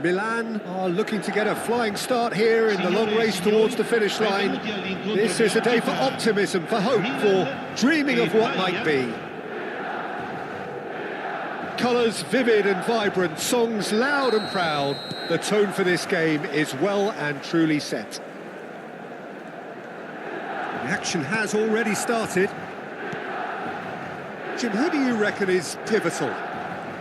Milan are looking to get a flying start here in the long race towards the finish line. This is a day for optimism, for hope, for dreaming of what might be. Colours vivid and vibrant, songs loud and proud. The tone for this game is well and truly set. The action has already started. Jim, who do you reckon is pivotal?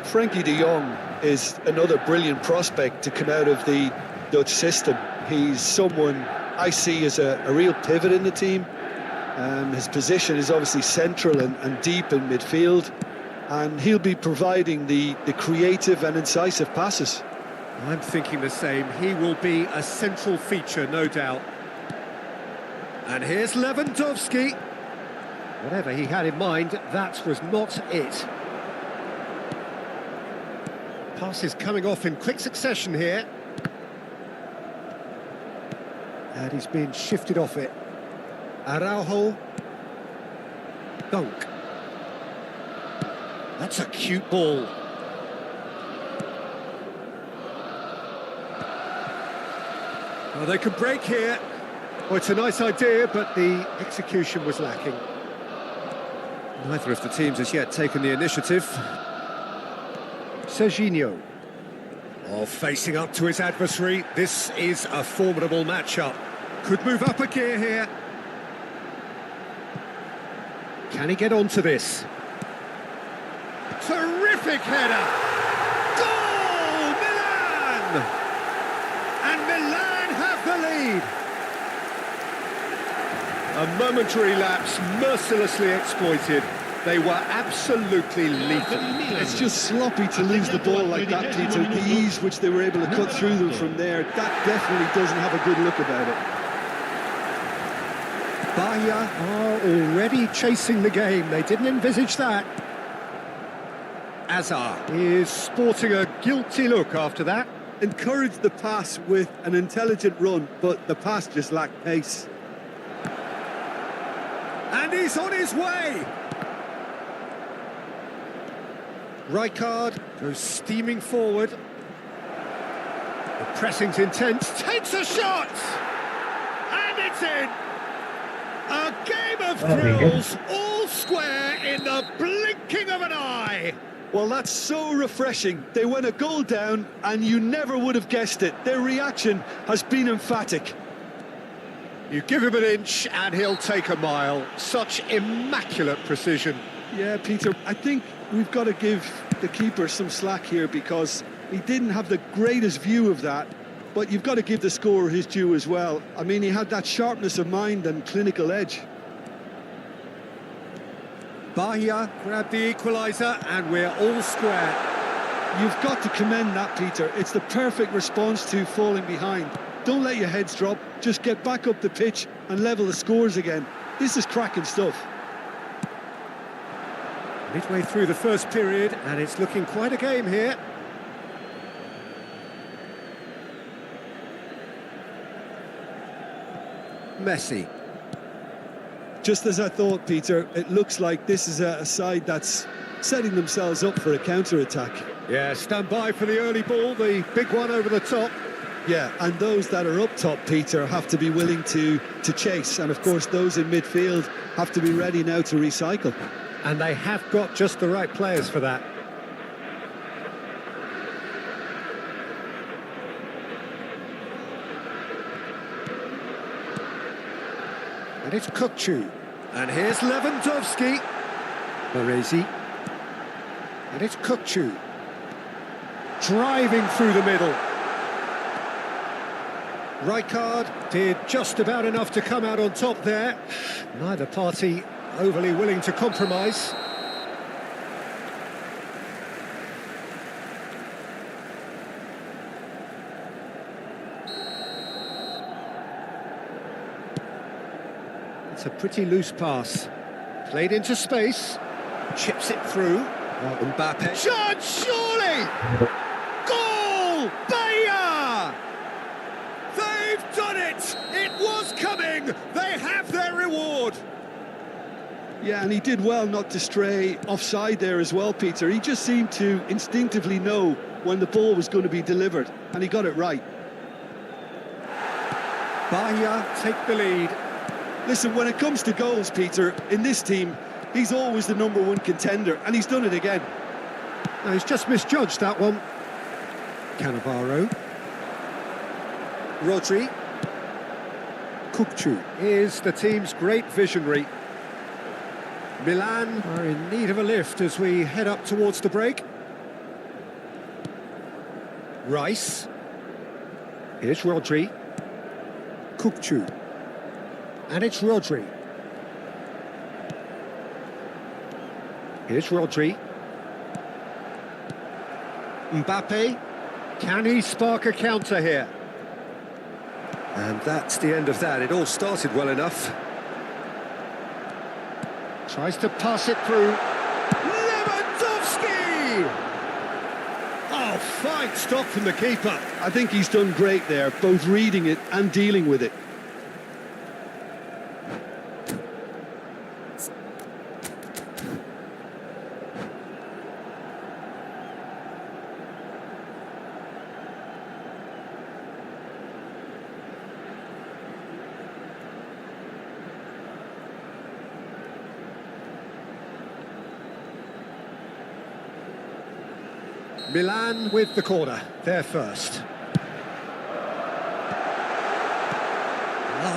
Frankie de Jong is another brilliant prospect to come out of the Dutch system. He's someone I see as a real pivot in the team. His position is obviously central and deep in midfield, and he'll be providing the creative and incisive passes. I'm thinking the same. He will be a central feature, no doubt. And here's Lewandowski. Whatever he had in mind, that was not it. Pass is coming off in quick succession here. And he's being shifted off it. Araujo. Dunk. That's a cute ball. Well, they could break here. Well, it's a nice idea, but the execution was lacking. Neither of the teams has yet taken the initiative. Serginho. Oh, facing up to his adversary. This is a formidable matchup. Could move up a gear here. Can he get onto this? Terrific header! Goal! Milan! And Milan have the lead. A momentary lapse mercilessly exploited. They were absolutely lethal. It's just sloppy to lose the ball like that, Peter. The ease which they were able to cut through them from there, that definitely doesn't have a good look about it. Bahia are already chasing the game. They didn't envisage that. Azar is sporting a guilty look after that. Encouraged the pass with an intelligent run, but the pass just lacked pace. And he's on his way. Rijkaard goes steaming forward. The pressing's intense. Takes a shot! And it's in! A game of thrills, all square in the blinking of an eye. Well, that's so refreshing. They went a goal down, and you never would have guessed it. Their reaction has been emphatic. You give him an inch, and he'll take a mile. Such immaculate precision. Yeah, Peter, I think we've got to give the keeper some slack here because he didn't have the greatest view of that, but you've got to give the scorer his due as well. I mean, he had that sharpness of mind and clinical edge. Bahia grabbed the equaliser, and we're all square. You've got to commend that, Peter. It's the perfect response to falling behind. Don't let your heads drop. Just get back up the pitch and level the scores again. This is cracking stuff. Midway through the first period, and it's looking quite a game here. Messi. Just as I thought, Peter, it looks like this is a side that's setting themselves up for a counter-attack. Yeah, stand by for the early ball, the big one over the top. Yeah, and those that are up top, Peter, have to be willing to chase. And, of course, those in midfield have to be ready now to recycle. And they have got just the right players for that. And it's Kukcu. And here's Lewandowski. Baresi. And it's Kukcu. Driving through the middle. Rijkaard did just about enough to come out on top there. Neither party overly willing to compromise. It's a pretty loose pass. Played into space. Chips it through. Mbappe. Shot, surely! Goal! Bahia! They've done it! It was coming! They have their reward! Yeah, and he did well not to stray offside there as well, Peter. He just seemed to instinctively know when the ball was going to be delivered, and he got it right. Bahia take the lead. Listen, when it comes to goals, Peter, in this team, he's always the #1 contender, and he's done it again. No, he's just misjudged that one. Cannavaro. Rodri. Kukcu is the team's great visionary. Milan are in need of a lift as we head up towards the break. Rice. Here's Rodri. Kukcu. And it's Rodri. Here's Rodri. Mbappe. Can he spark a counter here? And that's the end of that. It all started well enough. Tries to pass it through. Lewandowski! Oh, fine stop from the keeper. I think he's done great there, both reading it and dealing with it. Milan with the corner, they're first.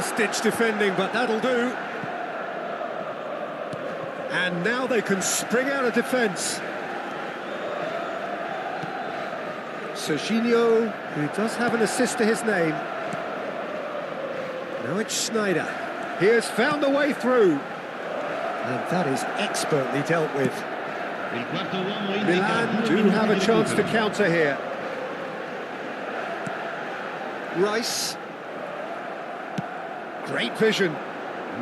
Last-ditch defending, but that'll do. And now they can spring out of defence. Serginho, who does have an assist to his name. Now it's Schneider. He has found a way through. And that is expertly dealt with. Milan do have a chance to counter here. Rice. Great vision.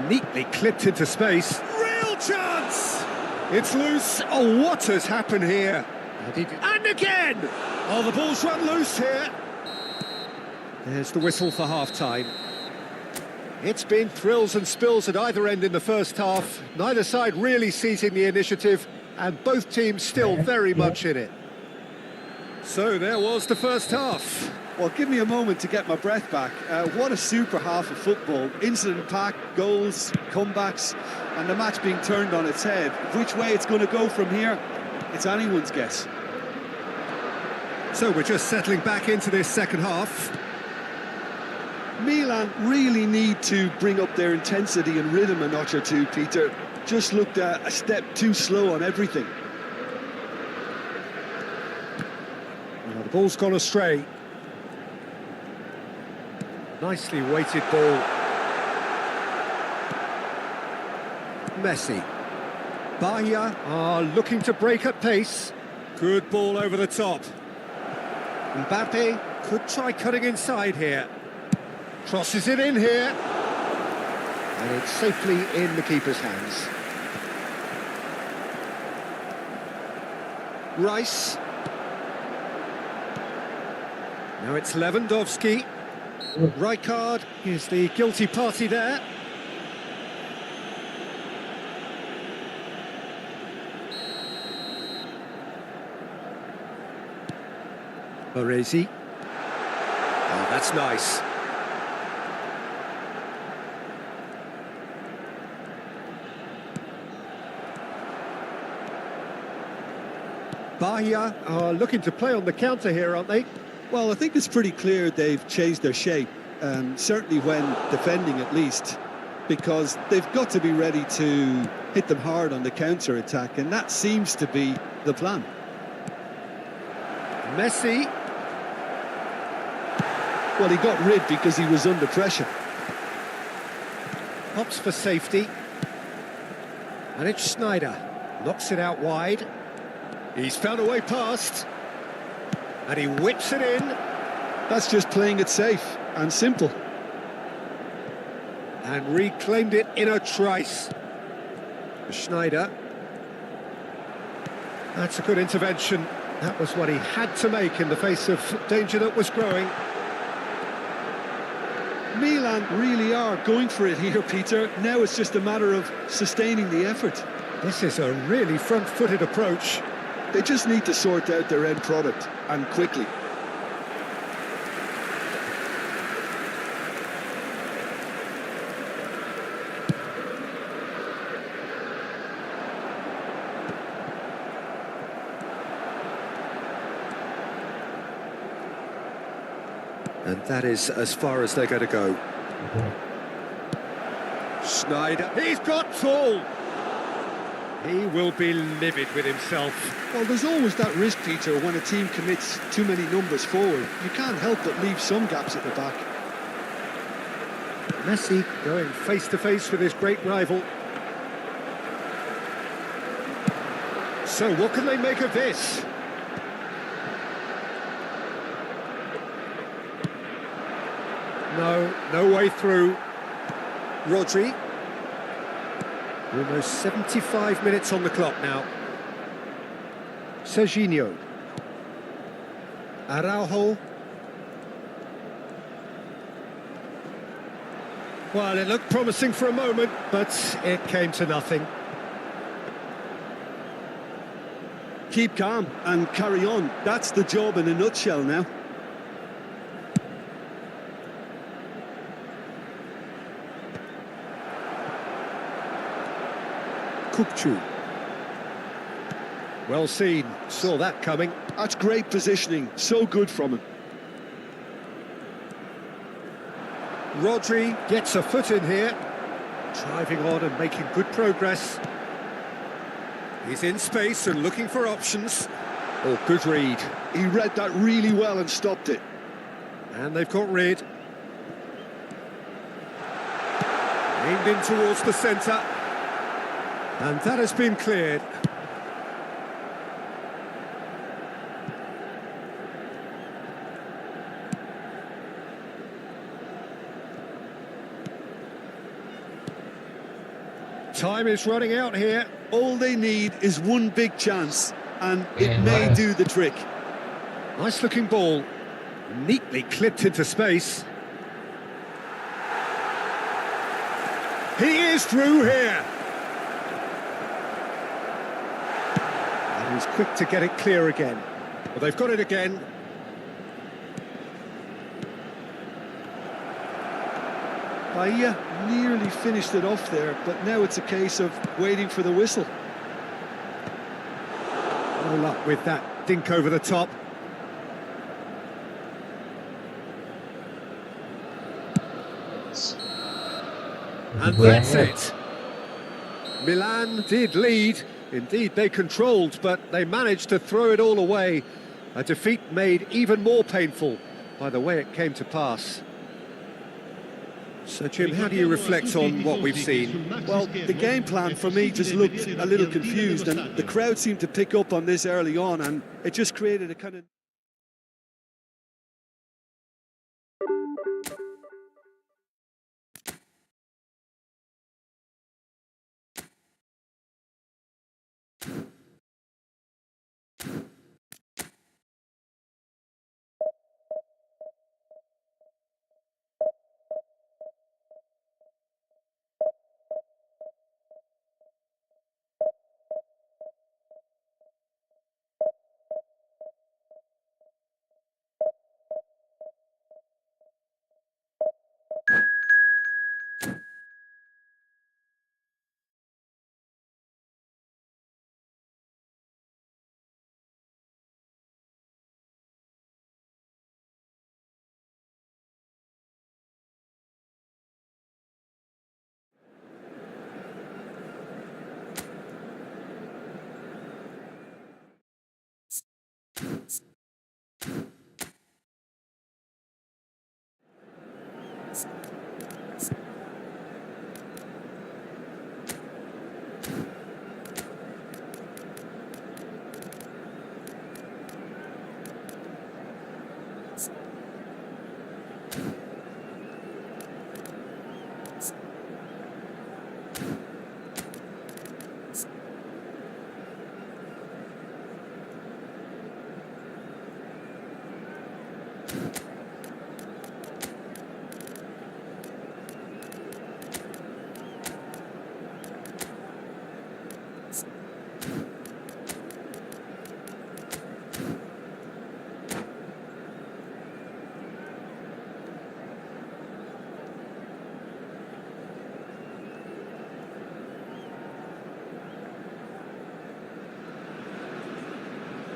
Neatly clipped into space. Real chance! It's loose. Oh, what has happened here? And again! Oh, the ball's run loose here. There's the whistle for half-time. It's been thrills and spills at either end in the first half. Neither side really seizing the initiative, and both teams still very much in it. So there was the first half. Well, give me a moment to get my breath back. What a super half of football. Incident-packed, goals, comebacks, and the match being turned on its head. Which way it's going to go from here, it's anyone's guess. So we're just settling back into this second half. Milan really need to bring up their intensity and rhythm a notch or two, Peter. Just looked a step too slow on everything. Well, the ball's gone astray. Nicely weighted ball. Messi. Bahia are looking to break at pace. Good ball over the top. Mbappe could try cutting inside here. Crosses it in here. And it's safely in the keeper's hands. Rice. Now it's Lewandowski. Rijkaard is the guilty party there. Baresi. Oh, that's nice. Bahia are looking to play on the counter here, aren't they? Well, I think it's pretty clear they've changed their shape, certainly when defending at least, because they've got to be ready to hit them hard on the counter-attack, and that seems to be the plan. Messi. Well, he got rid because he was under pressure. Pops for safety. And it's Schneider. Knocks it out wide. He's found a way past. And he whips it in. That's just playing it safe and simple. And reclaimed it in a trice. Schneider. That's a good intervention. That was what he had to make in the face of danger that was growing. Milan really are going for it here, Peter. Now it's just a matter of sustaining the effort. This is a really front-footed approach. They just need to sort out their end product, and quickly. And that is as far as they're going to go. Schneider, he's got tall. He will be livid with himself. Well, there's always that risk, Peter, when a team commits too many numbers forward. You can't help but leave some gaps at the back. Messi going face-to-face with his great rival. So what can they make of this? No way through. Rodri. Almost 75 minutes on the clock now. Serginho. Araujo. Well, it looked promising for a moment, but it came to nothing. Keep calm and carry on. That's the job in a nutshell now. Kukçu. Well seen, saw that coming. That's great positioning, so good from him. Rodri gets a foot in here, driving on and making good progress. He's in space and looking for options. Oh, good read. He read that really well and stopped it. And they've got rid. Aimed in towards the centre. And that has been cleared. Time is running out here. All they need is one big chance, and it may do the trick. Nice looking ball. Neatly clipped into space. He is through here. And he's quick to get it clear again. Well, they've got it again. Bahia nearly finished it off there, but now it's a case of waiting for the whistle. No luck with that dink over the top. And that's it. Milan did lead. Indeed, they controlled, but they managed to throw it all away. A defeat made even more painful by the way it came to pass. So, Jim, how do you reflect on what we've seen? Well, the game plan for me just looked a little confused, and the crowd seemed to pick up on this early on, and it just created a kind of...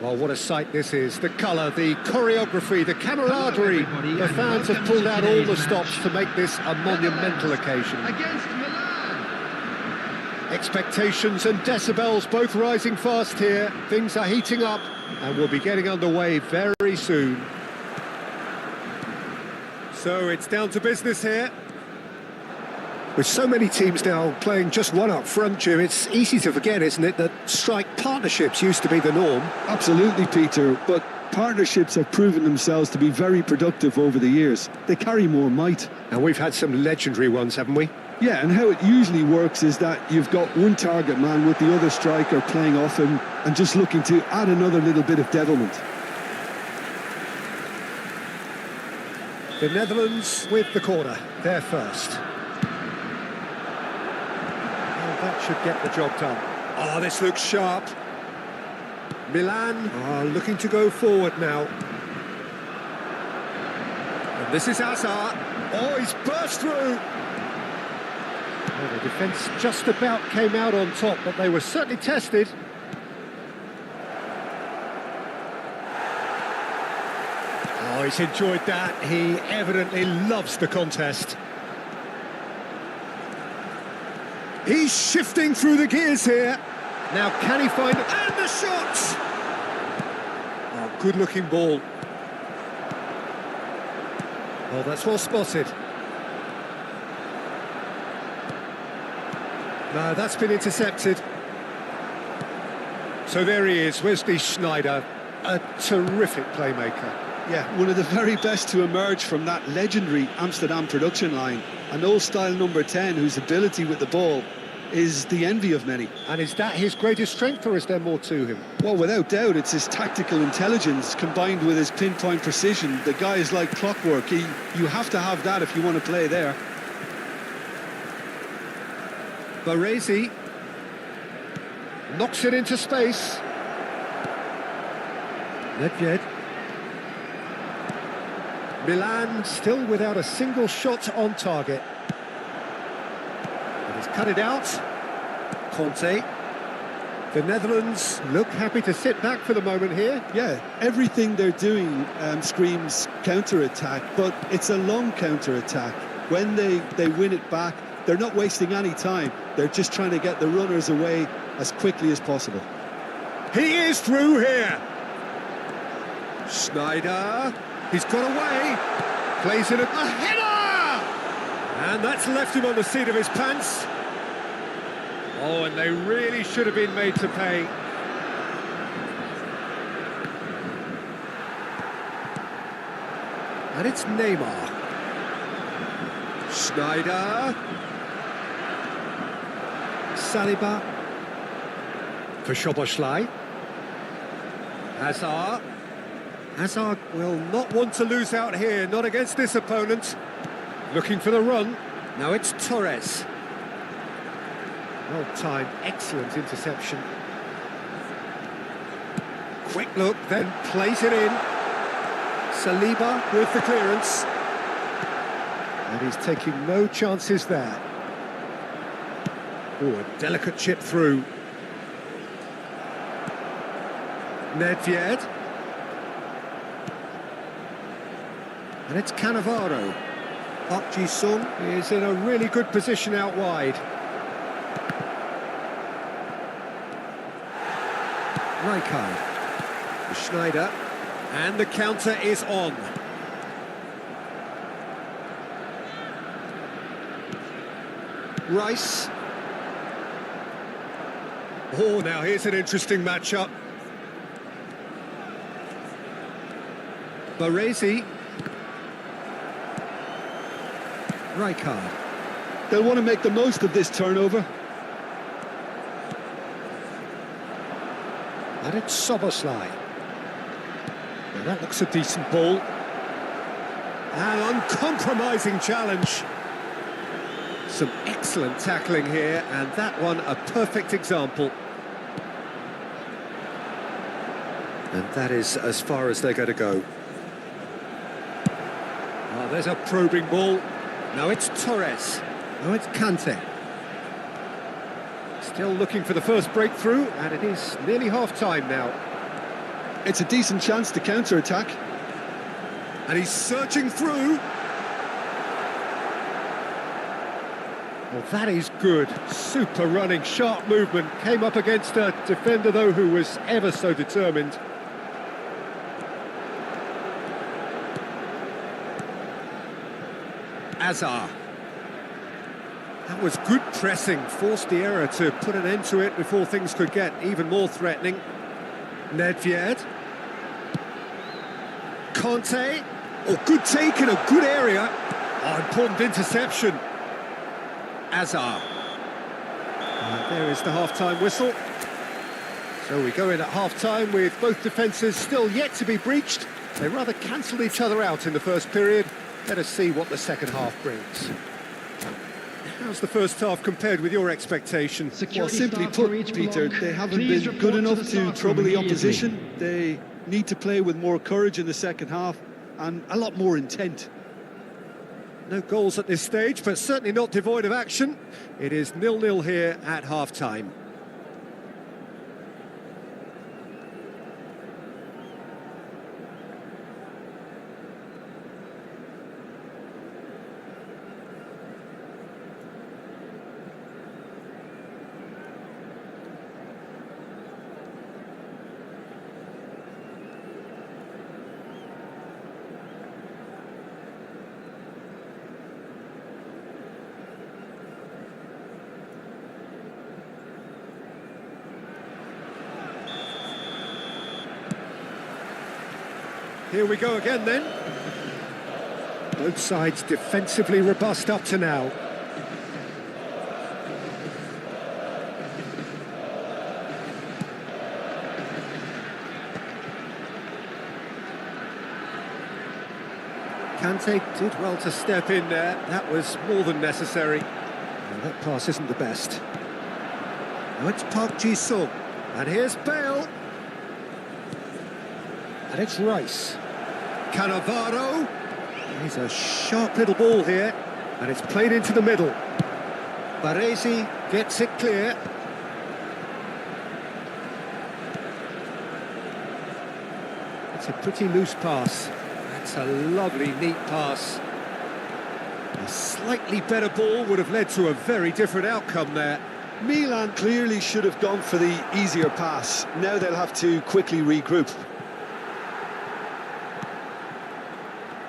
Well, what a sight this is. The colour, the choreography, the camaraderie. The fans have pulled out all the stops to make this a monumental occasion. Against Milan. Expectations and decibels both rising fast here. Things are heating up and we'll be getting underway very soon. So it's down to business here. With so many teams now playing just one up front, Jim, it's easy to forget, isn't it, that strike partnerships used to be the norm. Absolutely, Peter, but partnerships have proven themselves to be very productive over the years. They carry more might. And we've had some legendary ones, haven't we? Yeah, and how it usually works is that you've got one target man with the other striker playing off him and just looking to add another little bit of devilment. The Netherlands with the corner, they're first. That should get the job done. Oh, this looks sharp. Milan are looking to go forward now. And this is Hazard. Oh, he's burst through. Well, the defence just about came out on top, but they were certainly tested. Oh, he's enjoyed that. He evidently loves the contest. He's shifting through the gears here. Now can he find... And the shot! Oh, good-looking ball. Oh, that's well spotted. No, that's been intercepted. So there he is, Wesley Sneijder, a terrific playmaker. Yeah, one of the very best to emerge from that legendary Amsterdam production line. An old-style number 10 whose ability with the ball is the envy of many. And is that his greatest strength, or is there more to him? Well, without doubt, it's his tactical intelligence combined with his pinpoint precision. The guy is like clockwork. You have to have that if you want to play there. Baresi knocks it into space. Nedved. Milan still without a single shot on target. And he's cut it out. Conte. The Netherlands look happy to sit back for the moment here. Yeah, everything they're doing screams counter-attack, but it's a long counter-attack. When they win it back, they're not wasting any time. They're just trying to get the runners away as quickly as possible. He is through here. Sneijder. He's got away. Plays it a header! And that's left him on the seat of his pants. Oh, and they really should have been made to pay. And it's Neymar. Sneijder. Saliba. For Szoboszlai. Hazard. Hazard will not want to lose out here, not against this opponent. Looking for the run. Now it's Torres. Well timed, excellent interception. Quick look, then plays it in. Saliba with the clearance. And he's taking no chances there. Oh, a delicate chip through. Nedved. And it's Cannavaro. Park Ji-sung is in a really good position out wide. Rijkaard. Sneijder. And the counter is on. Rice. Oh, now here's an interesting matchup. Baresi. Rijkaard. They'll want to make the most of this turnover. And it's Szoboszlai. Now that looks a decent ball. An uncompromising challenge. Some excellent tackling here, and that one a perfect example. And that is as far as they're going to go. Oh, there's a probing ball. Now it's Torres. Now it's Kante. Still looking for the first breakthrough, and it is nearly half-time now. It's a decent chance to counter-attack. And he's searching through. Well, that is good. Super running, sharp movement. Came up against a defender, though, who was ever so determined. Hazard. That was good pressing, forced the error to put an end to it before things could get even more threatening. Nedved. Conte. Oh, good take in a good area. Oh, important interception. Hazard. There is the half-time whistle. So we go in at half-time with both defences still yet to be breached. They rather cancelled each other out in the first period. Let us see what the second half brings. How's the first half compared with your expectations? Well, simply put, Peter, they haven't been good enough to trouble the opposition. They need to play with more courage in the second half and a lot more intent. No goals at this stage, but certainly not devoid of action. It is 0-0 here at half-time. Here we go again then. Both sides defensively robust up to now. Kante did well to step in there. That was more than necessary. Well, that pass isn't the best. Now it's Park Ji-sung. And here's Bale. And it's Rice. Cannavaro. He's a sharp little ball here. And it's played into the middle. Baresi gets it clear. It's a pretty loose pass. That's a lovely, neat pass. A slightly better ball would have led to a very different outcome there. Milan clearly should have gone for the easier pass. Now they'll have to quickly regroup.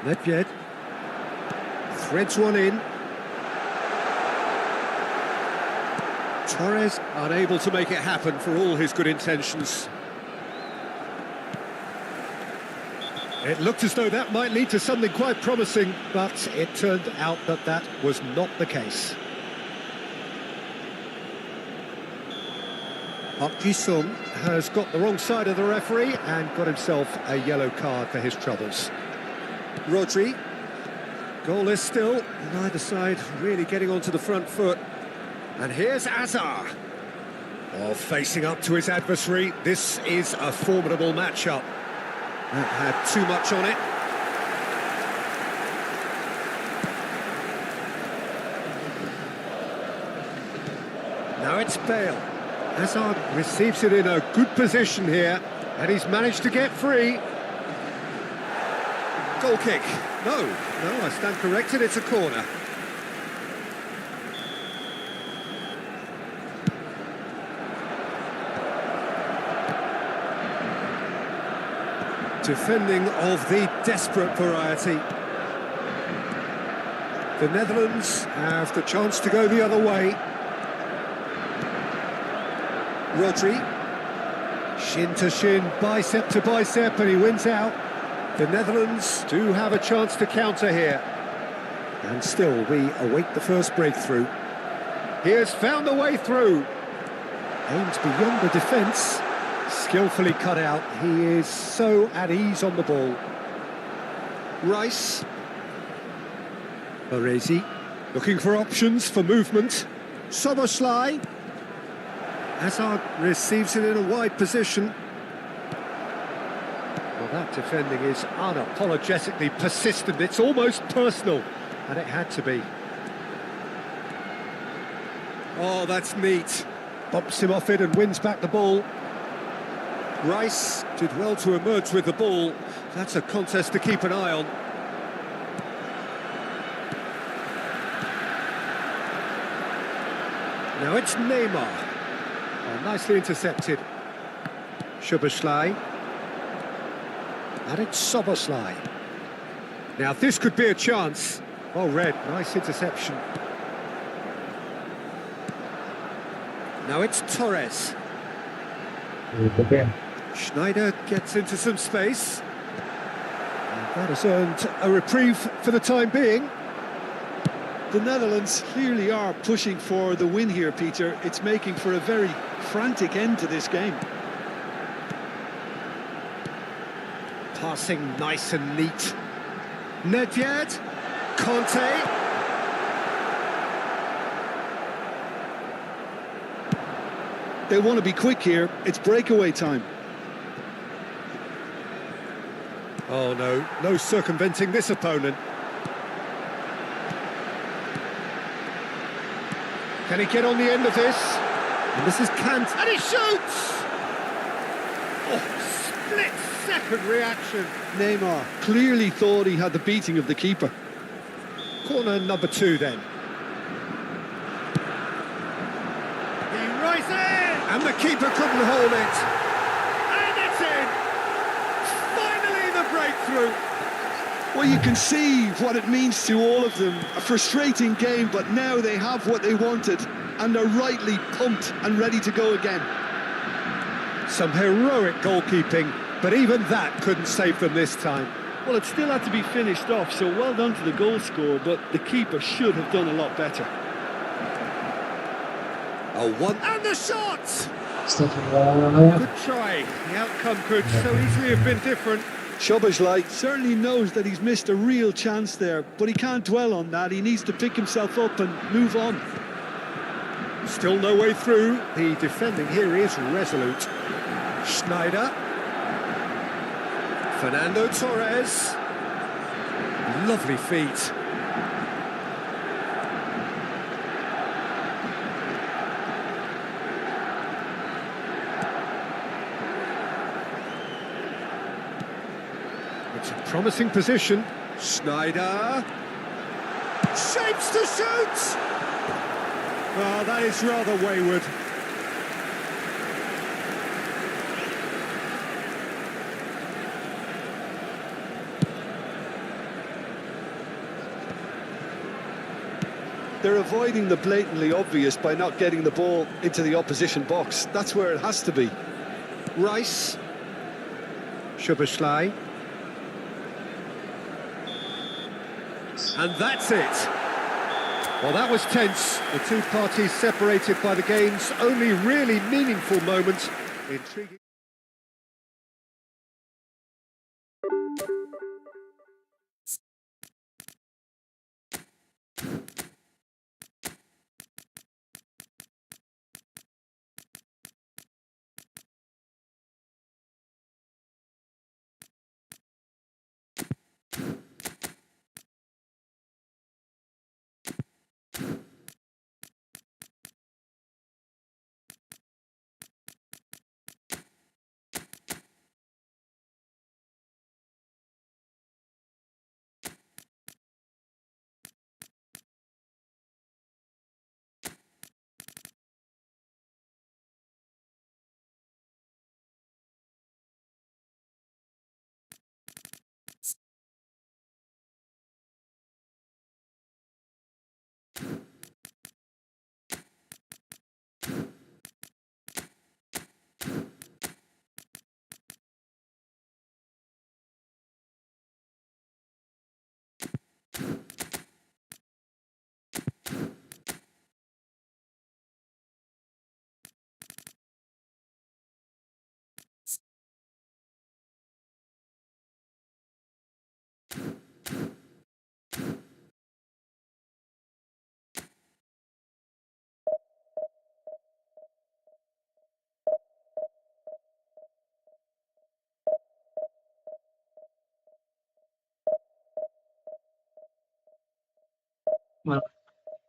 Nedved threads one in. Torres unable to make it happen for all his good intentions. It looked as though that might lead to something quite promising, but it turned out that that was not the case. Park Ji-sung has got the wrong side of the referee and got himself a yellow card for his troubles. Rodri, goalless still, neither side really getting onto the front foot. And here's Azar. Oh, facing up to his adversary, this is a formidable matchup. That had too much on it. Now it's Bale. Hazard receives it in a good position here, and he's managed to get free. Goal kick. No, I stand corrected, it's a corner. Defending of the desperate variety. The Netherlands have the chance to go the other way. Rodri, shin to shin, bicep to bicep, and he wins out. The Netherlands do have a chance to counter here. And still, we await the first breakthrough. He has found a way through. Aims beyond the defence. Skillfully cut out. He is so at ease on the ball. Rice. Baresi looking for options for movement. Soboslai. Hazard receives it in a wide position. Well, that defending is unapologetically persistent. It's almost personal, and it had to be. Oh, that's neat. Bumps him off it and wins back the ball. Rice did well to emerge with the ball. That's a contest to keep an eye on. Now it's Neymar. Oh, nicely intercepted. Szoboszlai. And it's Soboslai. Now this could be a chance. Oh, red, nice interception. Now it's Torres. Schneider gets into some space. And that has earned a reprieve for the time being. The Netherlands clearly are pushing for the win here, Peter. It's making for a very frantic end to this game. Passing nice and neat. Nedved, Conte. They want to be quick here. It's breakaway time. Oh no circumventing this opponent. Can he get on the end of this? And this is Kant, and he shoots! Oh, split-second reaction. Neymar clearly thought he had the beating of the keeper. Corner number 2 then. He rises! And the keeper couldn't hold it. And it's in! Finally the breakthrough! Well, you can see what it means to all of them. A frustrating game, but now they have what they wanted, and they're rightly pumped and ready to go again. Some heroic goalkeeping, but even that couldn't save them this time. Well, it still had to be finished off, so well done to the goal scorer, but the keeper should have done a lot better. Oh, one and the shot! Good Good try. The outcome could so easily have been different. Szoboszlai certainly knows that he's missed a real chance there, but he can't dwell on that. He needs to pick himself up and move on. Still no way through. The defending here is resolute. Schneider. Fernando Torres. Lovely feet. It's a promising position. Schneider. Shapes to shoot! Well, that is rather wayward. They're avoiding the blatantly obvious by not getting the ball into the opposition box. That's where it has to be. Rice. Szoboszlai. And that's it. Well, that was tense. The two parties separated by the game's only really meaningful moment. Intriguing.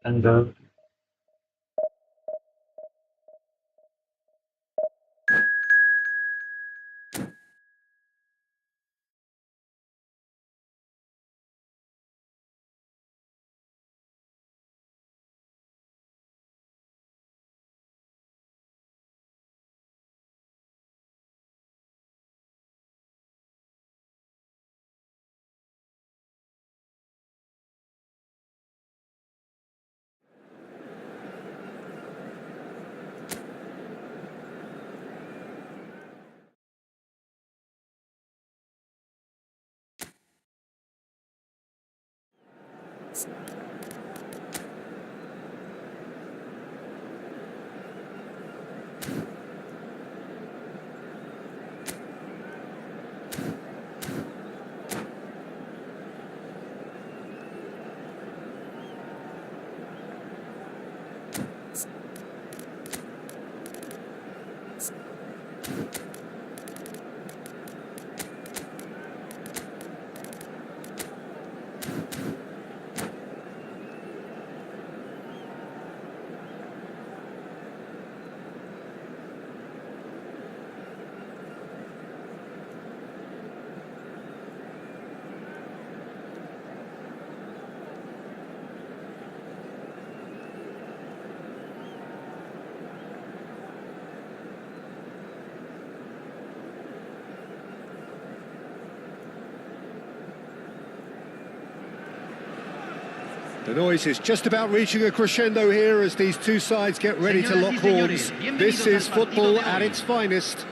And The noise is just about reaching a crescendo here as these two sides get ready to lock horns. This is football at its finest.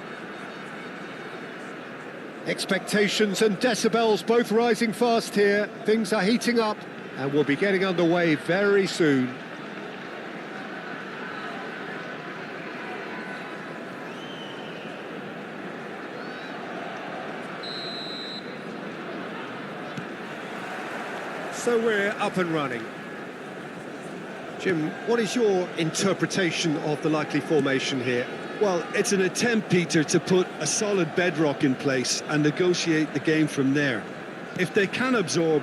Expectations and decibels both rising fast here. Things are heating up and we'll be getting underway very soon. So we're up and running. Jim, what is your interpretation of the likely formation here? Well, it's an attempt, Peter, to put a solid bedrock in place and negotiate the game from there. If they can absorb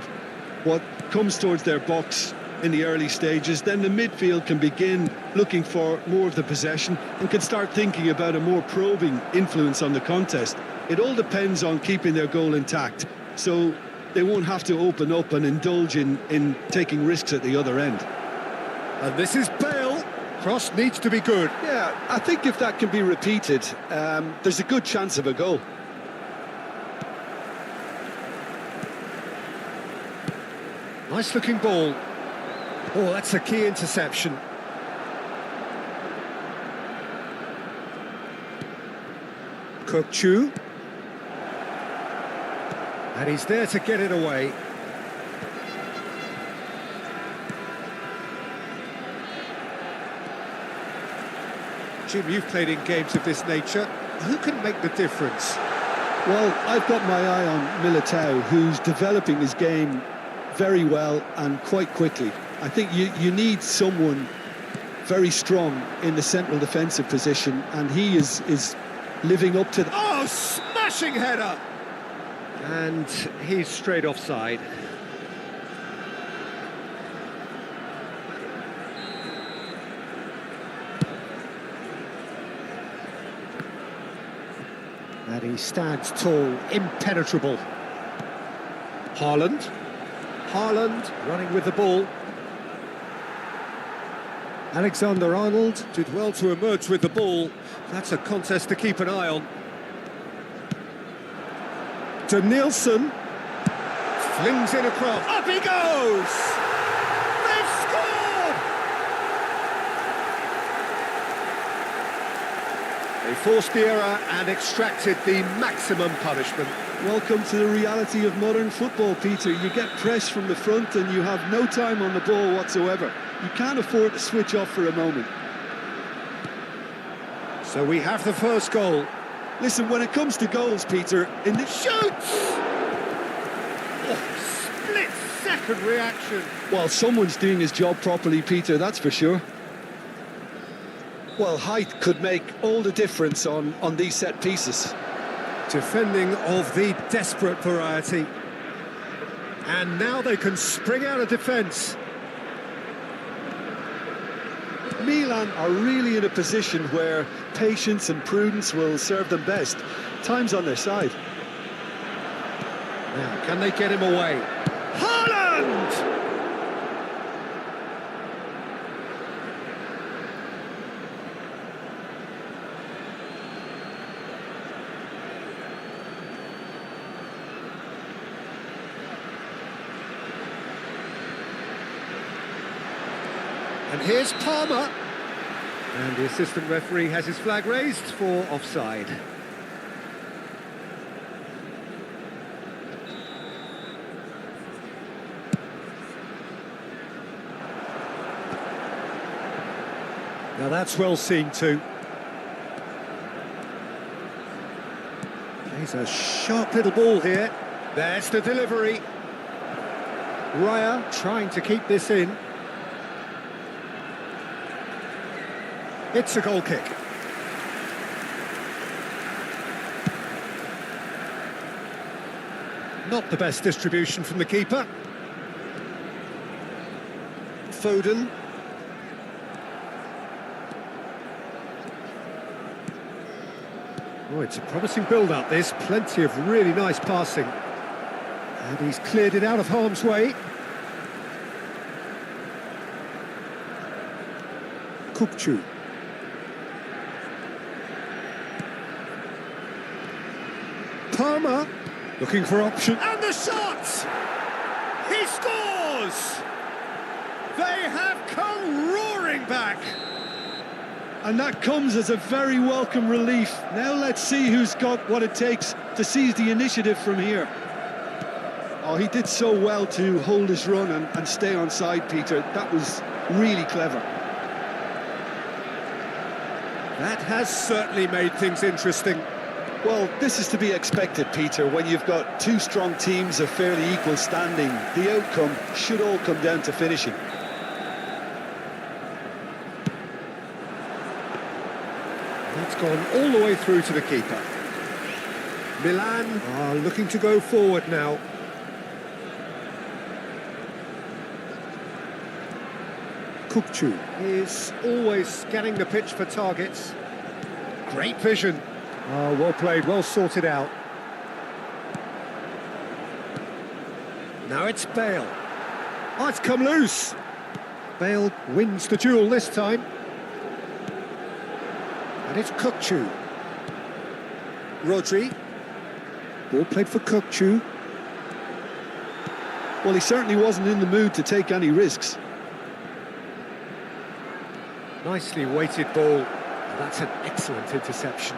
what comes towards their box in the early stages, then the midfield can begin looking for more of the possession and can start thinking about a more probing influence on the contest. It all depends on keeping their goal intact, so they won't have to open up and indulge in taking risks at the other end. And this is Bale. Cross needs to be good. Yeah, I think if that can be repeated, there's a good chance of a goal. Nice looking ball. Oh, that's a key interception. Chu. And he's there to get it away. Jim, you've played in games of this nature. Who can make the difference? Well, I've got my eye on Militao, who's developing his game very well and quite quickly. I think you need someone very strong in the central defensive position, and he is living up to... Oh, smashing header! And he's straight offside. And he stands tall, impenetrable. Haaland running with the ball. Alexander-Arnold did well to emerge with the ball. That's a contest to keep an eye on. To Nielsen. Flings in across. Up he goes! They've scored! They forced the error and extracted the maximum punishment. Welcome to the reality of modern football, Peter. You get press from the front and you have no time on the ball whatsoever. You can't afford to switch off for a moment. So we have the first goal. Listen, when it comes to goals, Peter, in the... Shoots! Oh, split-second reaction. Well, someone's doing his job properly, Peter, that's for sure. Well, height could make all the difference on these set pieces. Defending of the desperate variety. And now they can spring out of defence. Milan are really in a position where patience and prudence will serve them best. Time's on their side. Now, can they get him away? Haaland! And here's Palmer. And the assistant referee has his flag raised for offside. Now that's well seen too. He's a sharp little ball here. There's the delivery. Raya trying to keep this in. It's a goal kick. Not the best distribution from the keeper. Foden. Oh, it's a promising build-up, this. Plenty of really nice passing. And he's cleared it out of harm's way. Chu. Palmer, looking for option. And the shot! He scores! They have come roaring back. And that comes as a very welcome relief. Now let's see who's got what it takes to seize the initiative from here. Oh, he did so well to hold his run and stay on side, Peter. That was really clever. That has certainly made things interesting. Well, this is to be expected, Peter, when you've got two strong teams of fairly equal standing. The outcome should all come down to finishing. It's gone all the way through to the keeper. Milan are looking to go forward now. Kukçu is always scanning the pitch for targets. Great vision. Oh, well played, well sorted out. Now it's Bale. Oh, it's come loose. Bale wins the duel this time. And it's Kukçu. Rodri. Ball played for Kukçu. Well, he certainly wasn't in the mood to take any risks. Nicely weighted ball. That's an excellent interception.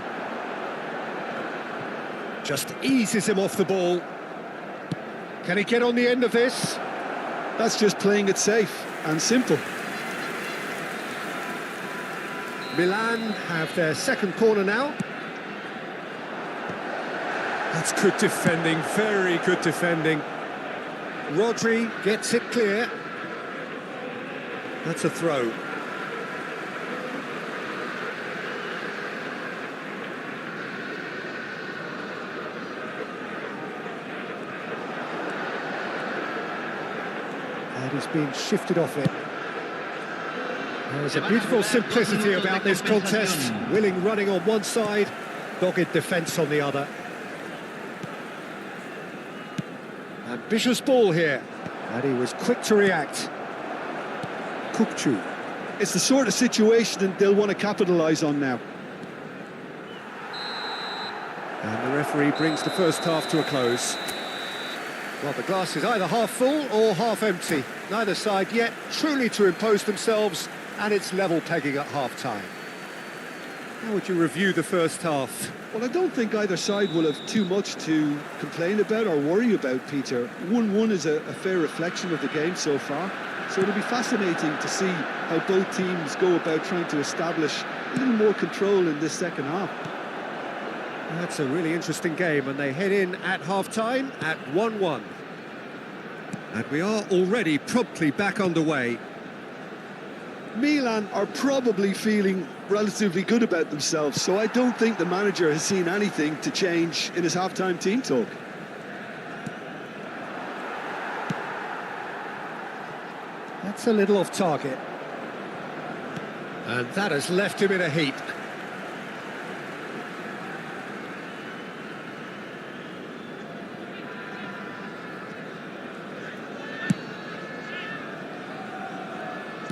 Just eases him off the ball. Can he get on the end of this? That's just playing it safe and simple. Milan have their second corner now. That's good defending, very good defending. Rodri gets it clear. That's a throw. And he's being shifted off it. There's a beautiful simplicity about this contest. Willing running on one side, dogged defence on the other. Ambitious ball here, and he was quick to react. Kukçu. It's the sort of situation that they'll want to capitalise on now. And the referee brings the first half to a close. Well, the glass is either half full or half empty. Neither side yet truly to impose themselves, and it's level pegging at half-time. How would you review the first half? Well, I don't think either side will have too much to complain about or worry about, Peter. 1-1 is a fair reflection of the game so far. So it'll be fascinating to see how both teams go about trying to establish a little more control in this second half. That's a really interesting game, and they head in at half-time at 1-1. And we are already promptly back underway. Milan are probably feeling relatively good about themselves, so I don't think the manager has seen anything to change in his half-time team talk. That's a little off target. And that has left him in a heap.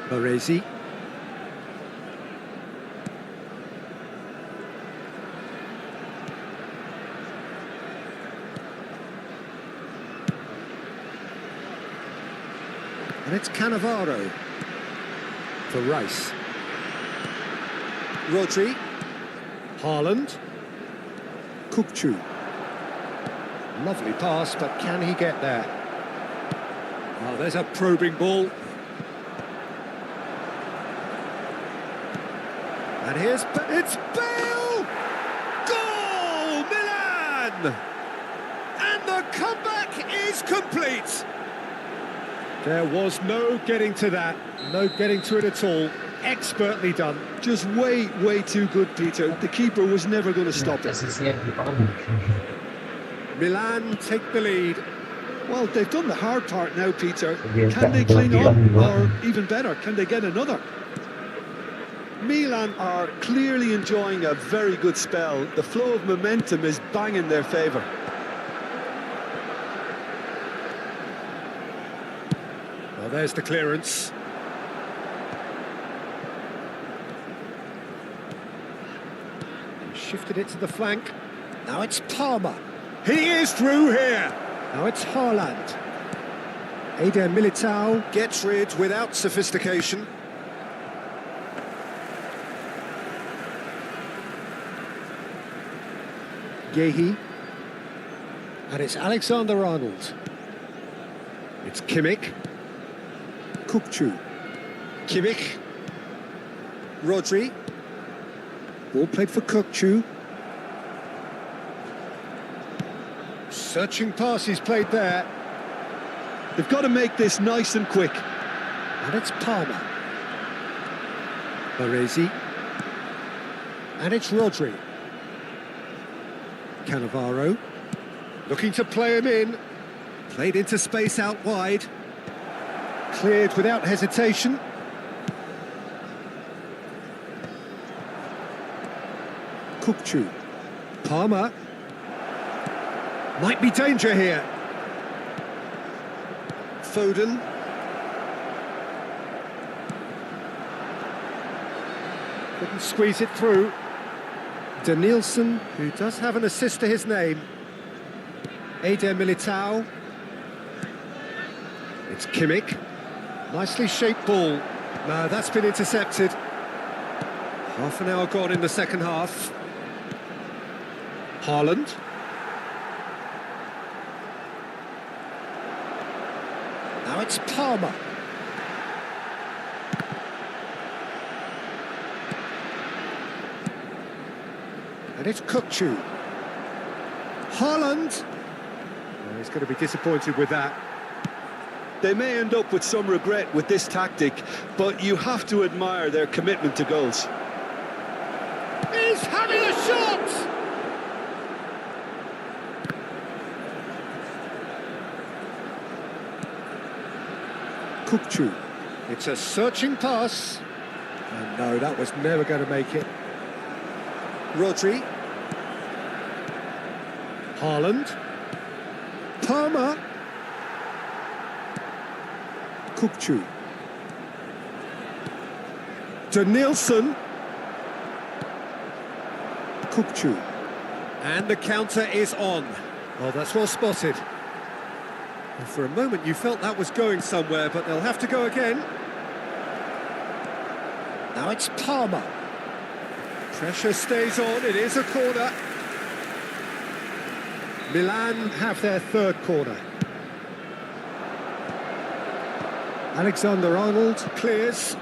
Baresi. And it's Cannavaro for Rice. Rodri. Haaland. Kukçu. Lovely pass, but can he get there? Oh, there's a probing ball. And it's Bale! Goal, Milan! And the comeback is complete. There was no getting to that, no getting to it at all. Expertly done. Just way too good, Peter. The keeper was never going to stop it. Milan take the lead. Well, they've done the hard part now, Peter. Can they cling on? Or even better, can they get another? Milan are clearly enjoying a very good spell. The flow of momentum is bang in their favour. Well, there's the clearance. Shifted it to the flank. Now it's Palmer. He is through here. Now it's Haaland. Eder Militao gets rid without sophistication. Gehi. And it's Alexander-Arnold. It's Kimmich. Kukçu. Kimmich. Rodri. Ball played for Kukçu. Searching pass is played there. They've got to make this nice and quick. And it's Palmer. Baresi. And it's Rodri. Cannavaro. Looking to play him in. Played into space out wide. Cleared without hesitation. Kukçu. Palmer. Might be danger here. Foden. Couldn't squeeze it through. Danielson, who does have an assist to his name. Eder Militao. It's Kimmich. Nicely shaped ball. No, that's been intercepted. Half an hour gone in the second half. Haaland. Now it's Palmer. And it's Kukçu. Haaland. Oh, he's going to be disappointed with that. They may end up with some regret with this tactic, but you have to admire their commitment to goals. He's having a shot! Kukçu. It's a searching pass. And no, that was never going to make it. Rodri. Haaland. Palmer. Kukçu. Danielson. Kukçu. And the counter is on. Oh, that's well spotted. And for a moment you felt that was going somewhere, but they'll have to go again. Now it's Palmer. Pressure stays on, it is a corner. Milan have their third corner. Alexander-Arnold clears.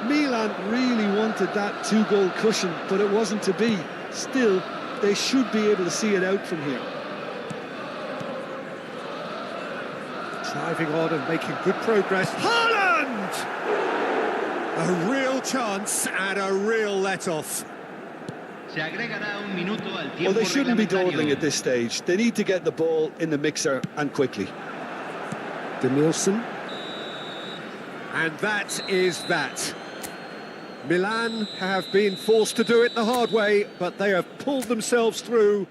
Milan really wanted that two-goal cushion, but it wasn't to be. Still, they should be able to see it out from here. Driving on and making good progress. Haaland! A real chance and a real let-off. Well, they shouldn't be dawdling at this stage. They need to get the ball in the mixer and quickly. Danielson. And that is that. Milan have been forced to do it the hard way, but they have pulled themselves through.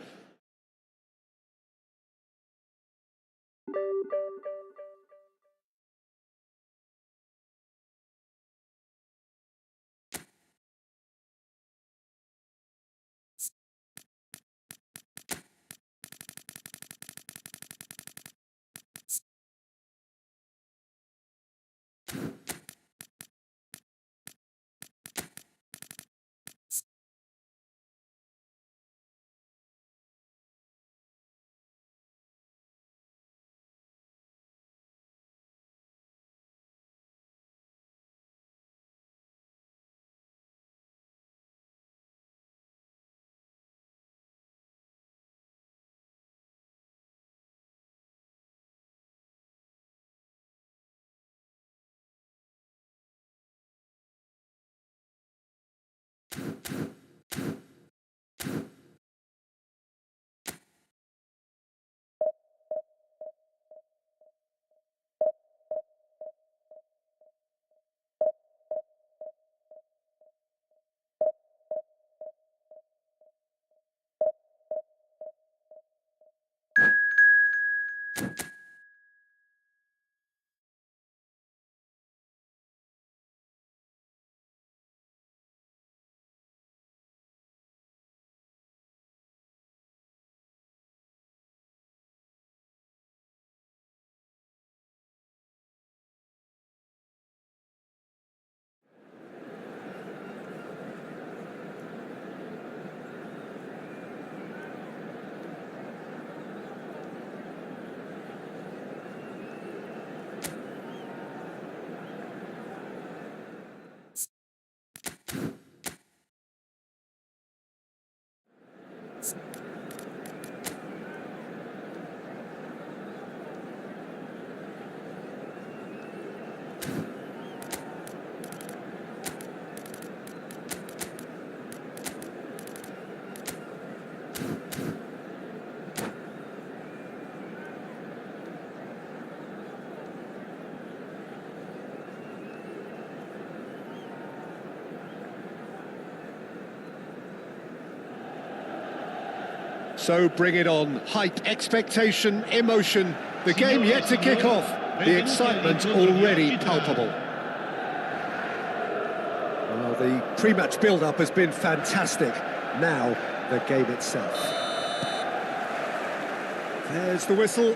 So bring it on. Hype, expectation, emotion. The game yet to kick off. The excitement already palpable. Well, the pre-match build-up has been fantastic. Now, the game itself. There's the whistle.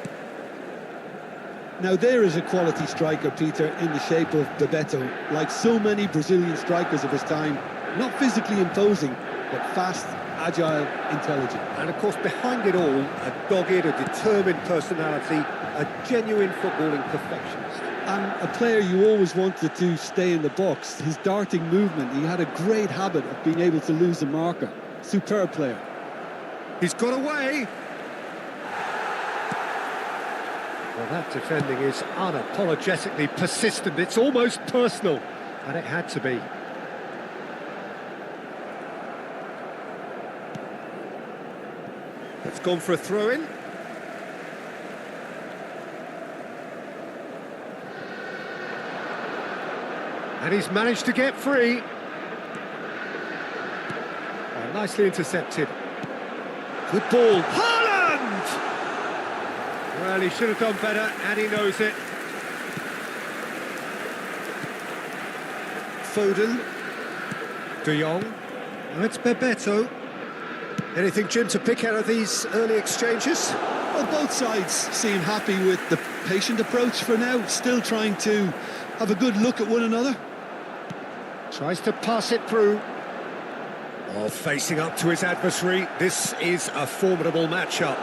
Now there is a quality striker, Peter, in the shape of Bebeto. Like so many Brazilian strikers of his time, not physically imposing, but fast, agile, intelligent. And of course, behind it all, a dogged, a determined personality, a genuine footballing perfectionist. And a player you always wanted to stay in the box. His darting movement, he had a great habit of being able to lose a marker. Superb player. He's got away. Well, that defending is unapologetically persistent. It's almost personal, and it had to be. It's gone for a throw-in. And he's managed to get free. Oh, nicely intercepted. Good ball. Haaland! Well, he should have done better, and he knows it. Foden. De Jong. Now it's Bebeto. Anything, Jim, to pick out of these early exchanges? Well, both sides seem happy with the patient approach for now, still trying to have a good look at one another. Tries to pass it through. Oh, facing up to his adversary. This is a formidable matchup.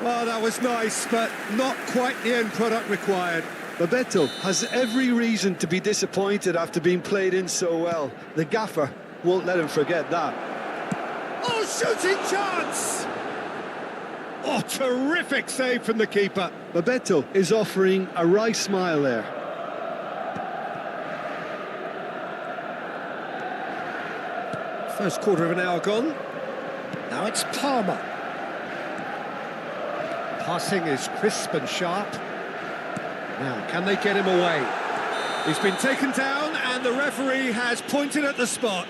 Well, that was nice, but not quite the end product required. Bebeto has every reason to be disappointed after being played in so well. The gaffer won't let him forget that. Oh, shooting chance! Oh, terrific save from the keeper. Bebeto is offering a wry smile there. First quarter of an hour gone. Now it's Palmer. Passing is crisp and sharp. Now, can they get him away? He's been taken down and the referee has pointed at the spot.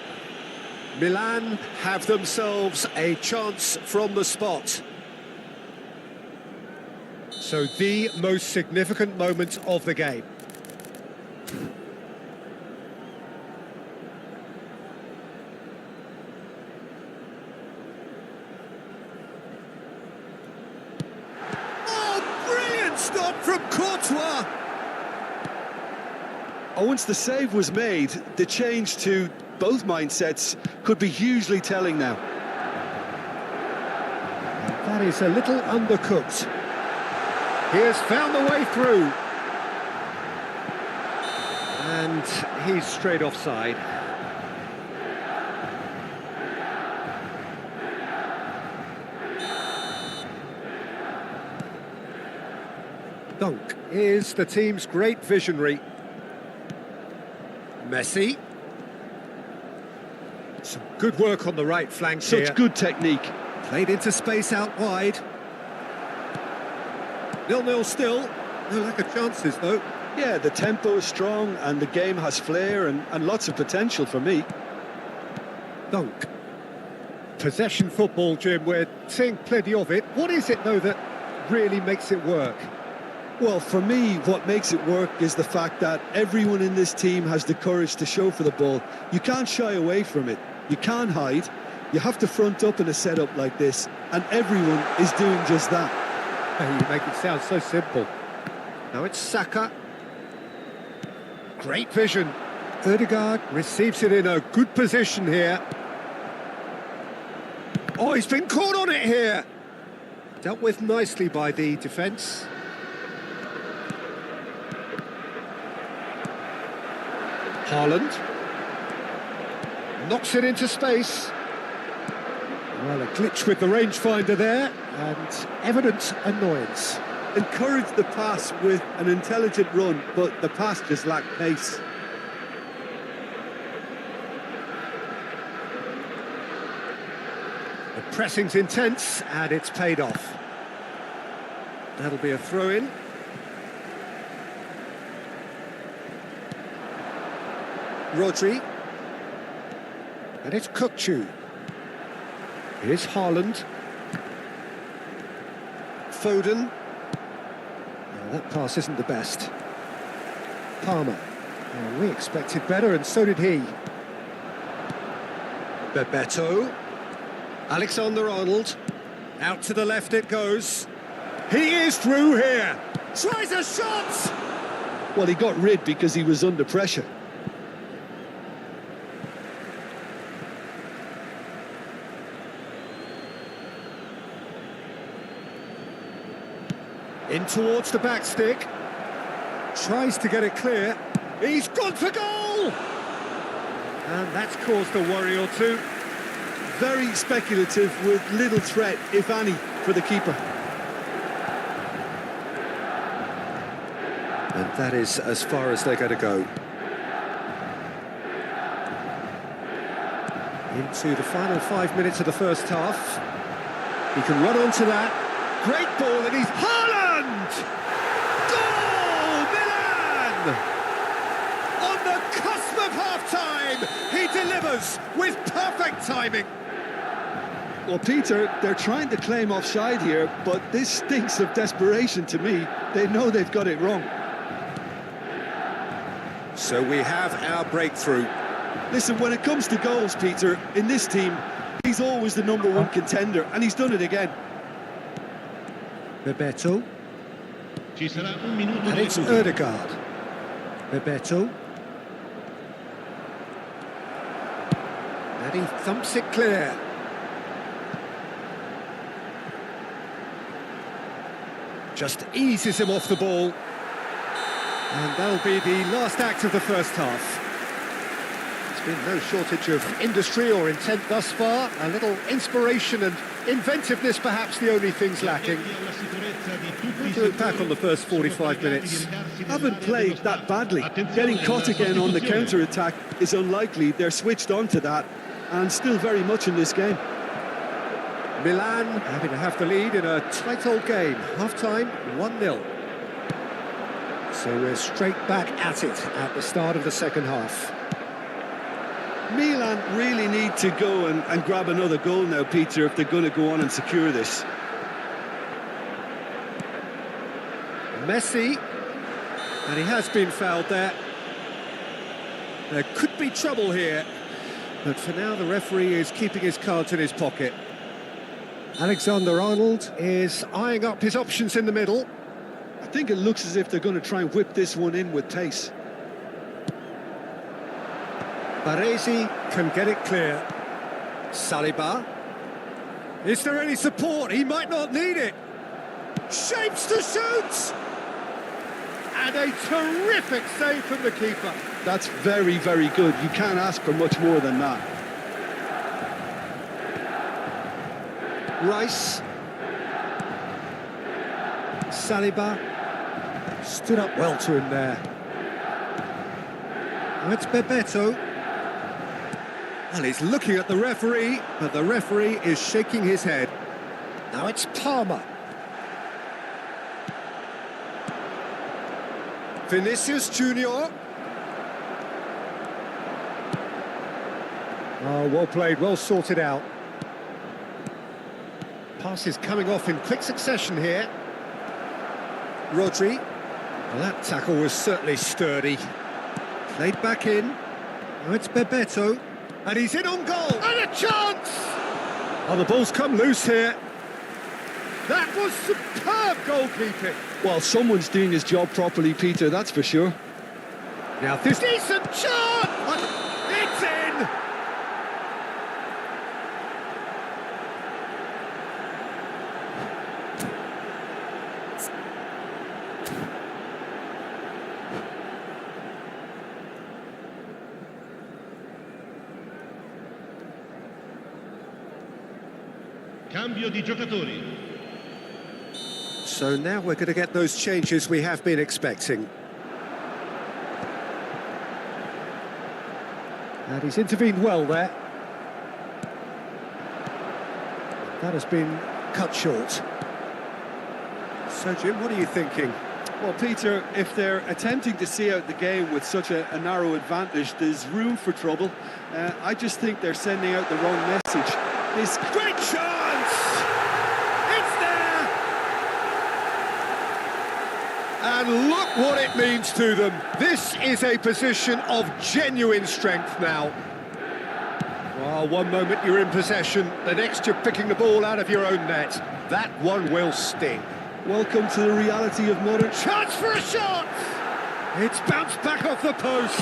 Milan have themselves a chance from the spot. So the most significant moment of the game. Oh, brilliant stop from Courtois! Once the save was made, the change to both mindsets could be hugely telling now. That is a little undercooked. He has found the way through. And he's straight offside. Dunk is the team's great visionary. Messi. Some good work on the right flank here. Such good technique. Played into space out wide. 0-0 still. No lack of chances, though. Yeah, the tempo is strong and the game has flair and lots of potential for me. Dunk. Possession football, Jim, we're seeing plenty of it. What is it, though, that really makes it work? Well, for me, what makes it work is the fact that everyone in this team has the courage to show for the ball. You can't shy away from it. You can't hide. You have to front up in a setup like this, and everyone is doing just that. You make it sound so simple. Now it's Saka. Great vision. Ødegaard receives it in a good position here. Oh, he's been caught on it here. Dealt with nicely by the defence. Haaland. Knocks it into space. Well, a glitch with the rangefinder there, and evident annoyance. Encouraged the pass with an intelligent run, but the pass just lacked pace. The pressing's intense, and it's paid off. That'll be a throw-in. Rodri. And it's Kukçu. Here's Haaland. Foden. Oh, that pass isn't the best. Palmer. Oh, we expected better, and so did he. Bebeto. Alexander-Arnold. Out to the left it goes. He is through here. Tries a shot! Well, he got rid because he was under pressure. In towards the back stick. Tries to get it clear. He's gone for goal! And that's caused a worry or two. Very speculative with little threat, if any, for the keeper. And that is as far as they're going to go. Into the final 5 minutes of the first half. He can run onto that. Great ball, and he's Haaland! Goal, Milan! On the cusp of half-time, he delivers with perfect timing. Well, Peter, they're trying to claim offside here, but this stinks of desperation to me. They know they've got it wrong. So we have our breakthrough. Listen, when it comes to goals, Peter, in this team, he's always the #1 contender, and he's done it again. Bebeto. Ci sarà un minuto And di it's recupero. Ødegaard. Bebeto. And he thumps it clear. Just eases him off the ball. And that'll be the last act of the first half. There's been no shortage of industry or intent thus far. A little inspiration and inventiveness, perhaps the only things lacking. Have to look back on the first 45 minutes. Haven't played that badly. Getting caught again on the counter-attack is unlikely. They're switched on to that, and still very much in this game. Milan happy to have the lead in a tight old game. Half-time, 1-0. So we're straight back at it at the start of the second half. Milan really need to go and grab another goal now, Peter, if they're going to go on and secure this. Messi, and he has been fouled there. There could be trouble here, but for now the referee is keeping his cards in his pocket. Alexander-Arnold is eyeing up his options in the middle. I think it looks as if they're going to try and whip this one in with pace. Baresi can get it clear. Saliba. Is there any support? He might not need it. Shapes to shoot! And a terrific save from the keeper. That's very, very good. You can't ask for much more than that. Rice. Saliba. Stood up well to him there. It's Bebeto. Well, he's looking at the referee, but the referee is shaking his head. Now it's Palmer. Vinicius Junior. Oh, well played, well sorted out. Passes coming off in quick succession here. Rodri. Well, that tackle was certainly sturdy. Played back in. Now it's Bebeto. And he's in on goal. And a chance! Oh, the ball's come loose here. That was superb goalkeeping. Well, someone's doing his job properly, Peter, that's for sure. Now this decent shot! It's in! Cambio di giocatori. So now we're going to get those changes we have been expecting. And he's intervened well there. That has been cut short. So, Jim, what are you thinking? Well, Peter, if they're attempting to see out the game with such a narrow advantage, there's room for trouble. I just think they're sending out the wrong message. This Great chance! It's there! And look what it means to them. This is a position of genuine strength now. Well, one moment you're in possession, the next you're picking the ball out of your own net. That one will sting. Welcome to the reality of modern... Chance for a shot! It's bounced back off the post.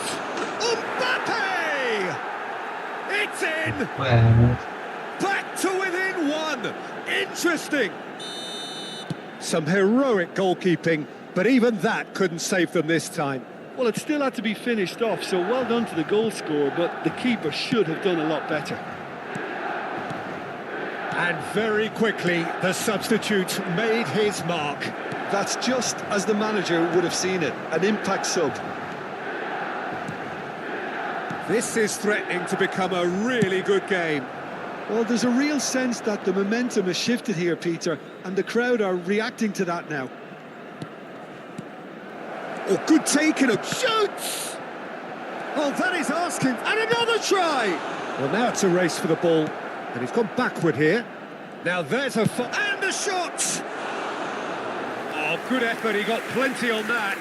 Mbappe! It's in! Well, Back to within one. Interesting. Some heroic goalkeeping, but even that couldn't save them this time. Well, it still had to be finished off, so well done to the goal scorer, but the keeper should have done a lot better. And very quickly, the substitute made his mark. That's just as the manager would have seen it, an impact sub. This is threatening to become a really good game. Well, there's a real sense that the momentum has shifted here, Peter, and the crowd are reacting to that now. Oh, good taking of shoots! Oh, that is asking, and another try! Well, now it's a race for the ball, and he's gone backward here. Now there's a... and the shot! Oh, good effort, he got plenty on that.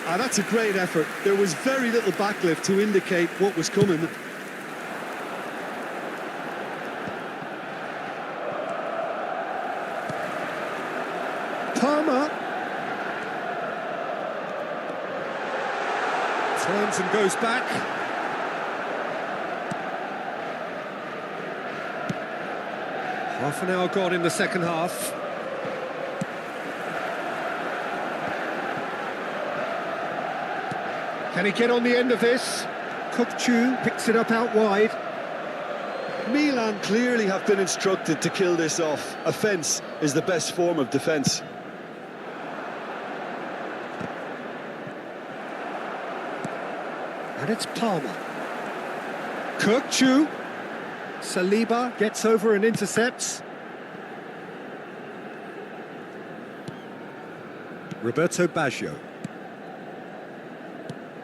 Ah, that's a great effort. There was very little backlift to indicate what was coming. Palmer turns and goes back. Half an hour gone in the second half. Can he get on the end of this? Kukçu picks it up out wide. Milan clearly have been instructed to kill this off. Offence is the best form of defence. And it's Palmer. Kukçu. Saliba gets over and intercepts. Roberto Baggio.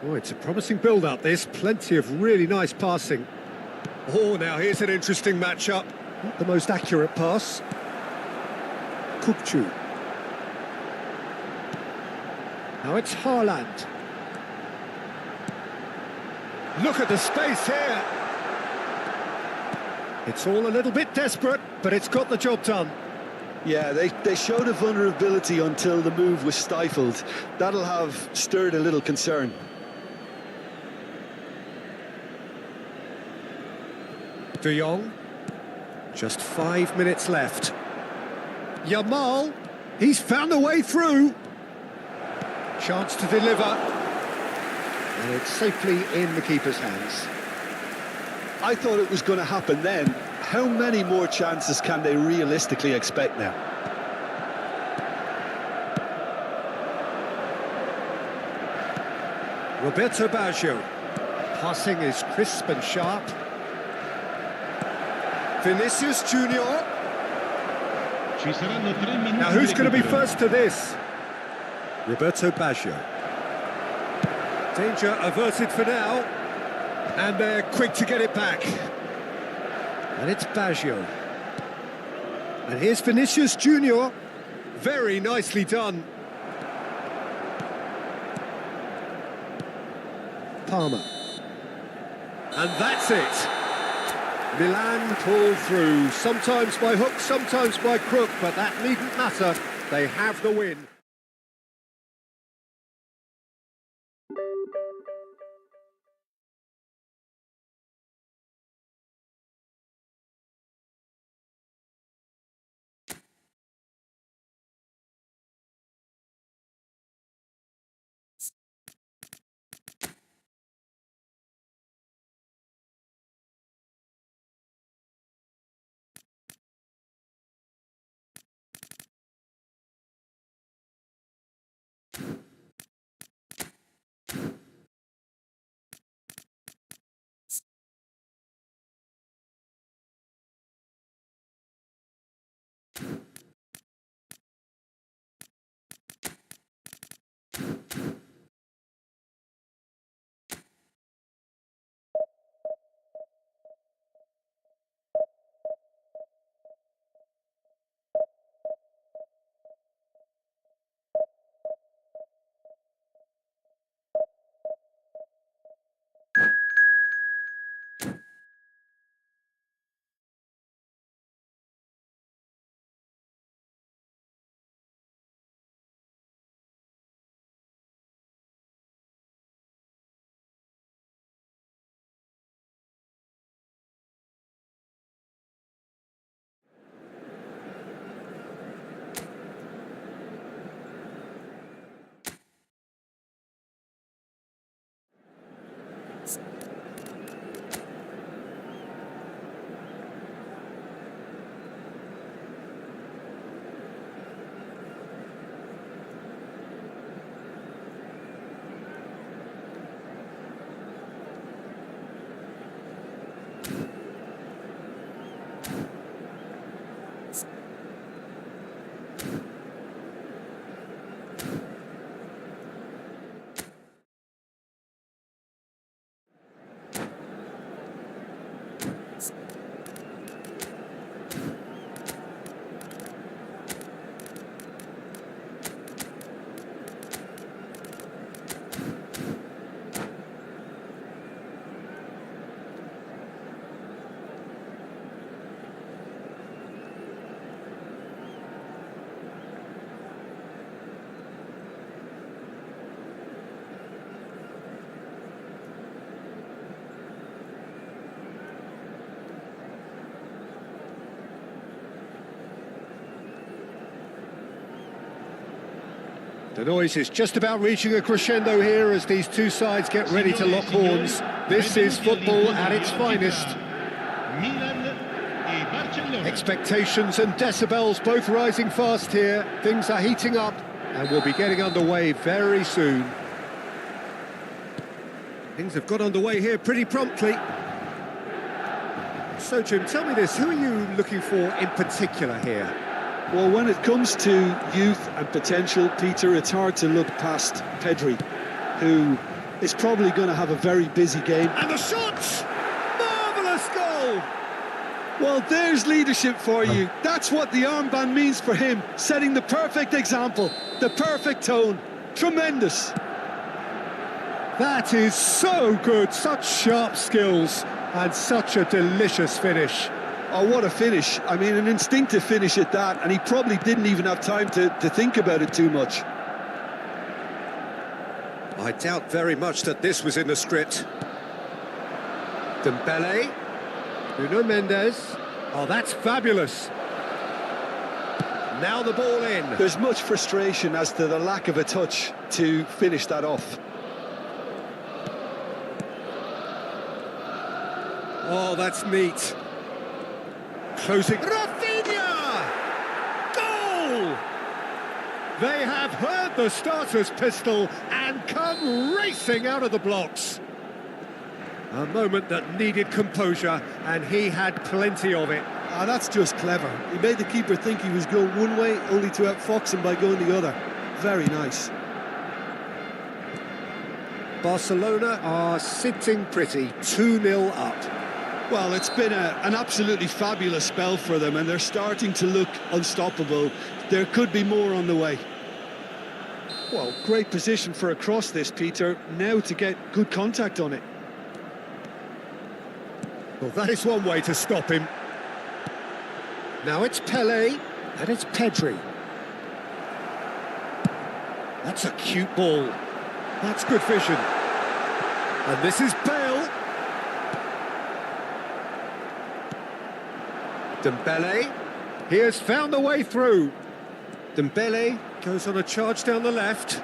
Oh, it's a promising build-up, this. Plenty of really nice passing. Oh, now here's an interesting matchup. Not the most accurate pass. Kukçu. Now it's Haaland. Look at the space here. It's all a little bit desperate, but it's got the job done. Yeah, they showed a vulnerability until the move was stifled. That'll have stirred a little concern. De Jong. Just 5 minutes left. Yamal. He's found a way through. Chance to deliver. And it's safely in the keeper's hands. I thought it was going to happen then. How many more chances can they realistically expect now? Roberto Baggio. Passing is crisp and sharp. Vinicius Junior. Ci saranno 3 minuti. Now who's di going to be recupero. first to this? Roberto Baggio. Danger averted for now. And they're quick to get it back. And it's Baggio. And here's Vinicius Junior. Very nicely done. Palmer. And that's it. Milan pull through, sometimes by hook, sometimes by crook, but that needn't matter. They have the win. The noise is just about reaching a crescendo here as these two sides get ready to lock horns. This is football at its finest. Expectations and decibels both rising fast here. Things are heating up and we'll be getting underway very soon. Things have got underway here pretty promptly. So, Jim, tell me this, who are you looking for in particular here? Well, when it comes to youth and potential, Peter, it's hard to look past Pedri, who is probably going to have a very busy game. And the shots! Marvellous goal! Well, there's leadership for you. That's what the armband means for him, setting the perfect example, the perfect tone. Tremendous. That is so good, such sharp skills and such a delicious finish. Oh, what a finish. I mean, an instinctive finish at that, and he probably didn't even have time to think about it too much. I doubt very much that this was in the script. Dembele, Nuno Mendes. Oh, that's fabulous. Now the ball in. There's much frustration as to the lack of a touch to finish that off. Oh, that's neat. Closing. Rafinha! Goal! They have heard the starter's pistol and come racing out of the blocks. A moment that needed composure, and he had plenty of it. Ah, that's just clever. He made the keeper think he was going one way, only to outfox him by going the other. Very nice. Barcelona are sitting pretty, 2-0 up. Well, it's been an absolutely fabulous spell for them, and they're starting to look unstoppable. There could be more on the way. Well, great position for a cross this, Peter. Now to get good contact on it. Well, that is one way to stop him. Now it's Pele, and it's Pedri. That's a cute ball. That's good vision. And this is Bale. Dembele, he has found a way through. Dembele goes on a charge down the left.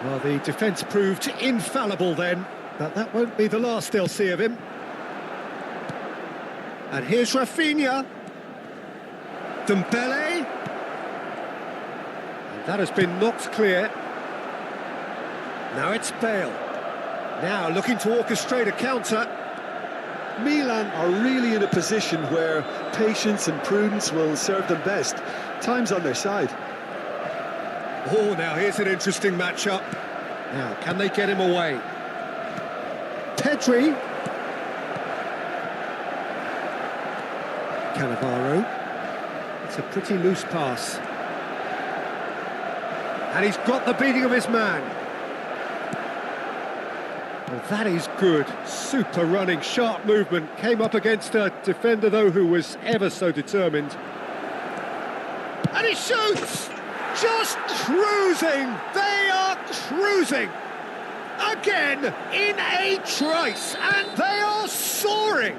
Well, the defence proved infallible then, but that won't be the last they'll see of him. And here's Rafinha. Dembele. And that has been knocked clear. Now it's Bale. Now looking to orchestrate a counter. Milan are really in a position where patience and prudence will serve them best. Time's on their side. Oh, now here's an interesting matchup. Now, can they get him away? Pedri. Cannavaro. It's a pretty loose pass. And he's got the beating of his man. Well, that is good. Super running, sharp movement. Came up against a defender, though, who was ever so determined. And he shoots! Just cruising! They are cruising! Again, in a trice, and they are soaring!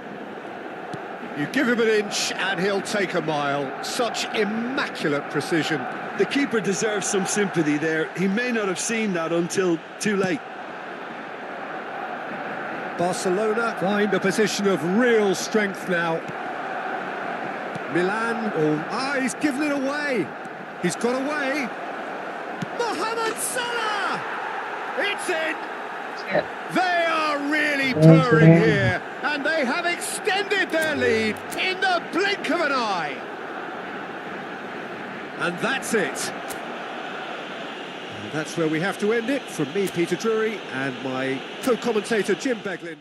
You give him an inch and he'll take a mile. Such immaculate precision. The keeper deserves some sympathy there. He may not have seen that until too late. Barcelona find a position of real strength now. Milan, he's given it away. He's got away. Mohamed Salah! It's in! They are really purring here, and they have extended their lead in the blink of an eye. And that's it. And that's where we have to end it. From me, Peter Drury, and my co-commentator, Jim Beglin.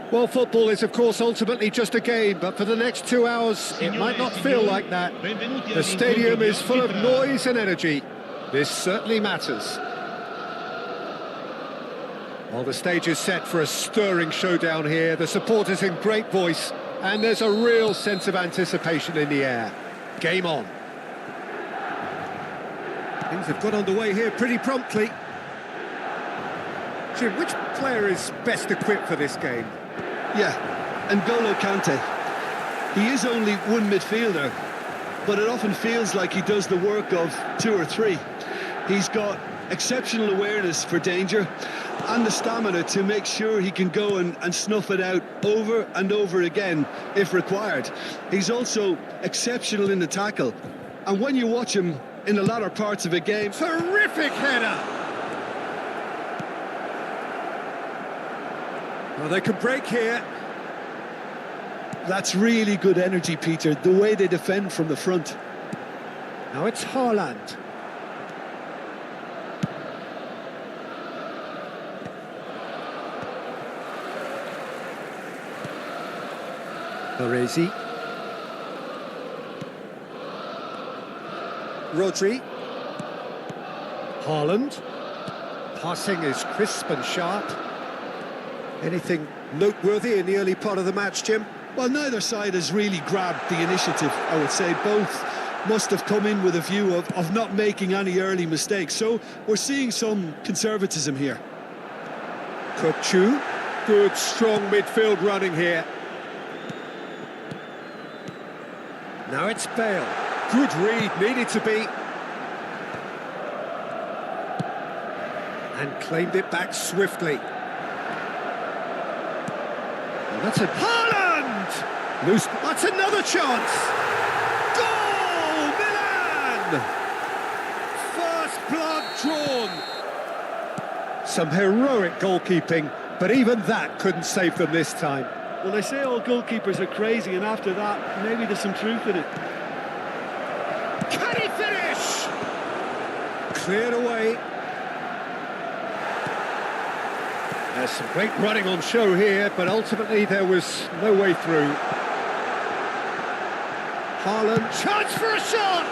Well, football is, of course, ultimately just a game, but for the next 2 hours, it might not feel like that. The stadium is full of noise and energy. This certainly matters. Well, the stage is set for a stirring showdown here. The supporters in great voice, and there's a real sense of anticipation in the air. Game on. Things have got underway here pretty promptly. Jim, which player is best equipped for this game? Yeah, N'Golo Kante. He is only one midfielder, but it often feels like he does the work of two or three. He's got exceptional awareness for danger and the stamina to make sure he can go and snuff it out over and over again if required. He's also exceptional in the tackle, and when you watch him in the latter parts of a game... Terrific header! Well, they could break here. That's really good energy, Peter, the way they defend from the front. Now it's Haaland. Baresi. Rodri. Haaland. Passing is crisp and sharp. Anything noteworthy in the early part of the match, Jim? Well, neither side has really grabbed the initiative, I would say. Both must have come in with a view of not making any early mistakes. So we're seeing some conservatism here. Kukçu, good strong midfield running here. Now it's Bale. Good read, needed to be. And claimed it back swiftly. And that's a Haaland! Loose. That's another chance. Goal, Milan! First blood drawn. Some heroic goalkeeping, but even that couldn't save them this time. Well, they say all goalkeepers are crazy, and after that, maybe there's some truth in it. Can he finish? Cleared away. There's some great running on show here, but ultimately there was no way through. Haaland, chance for a shot!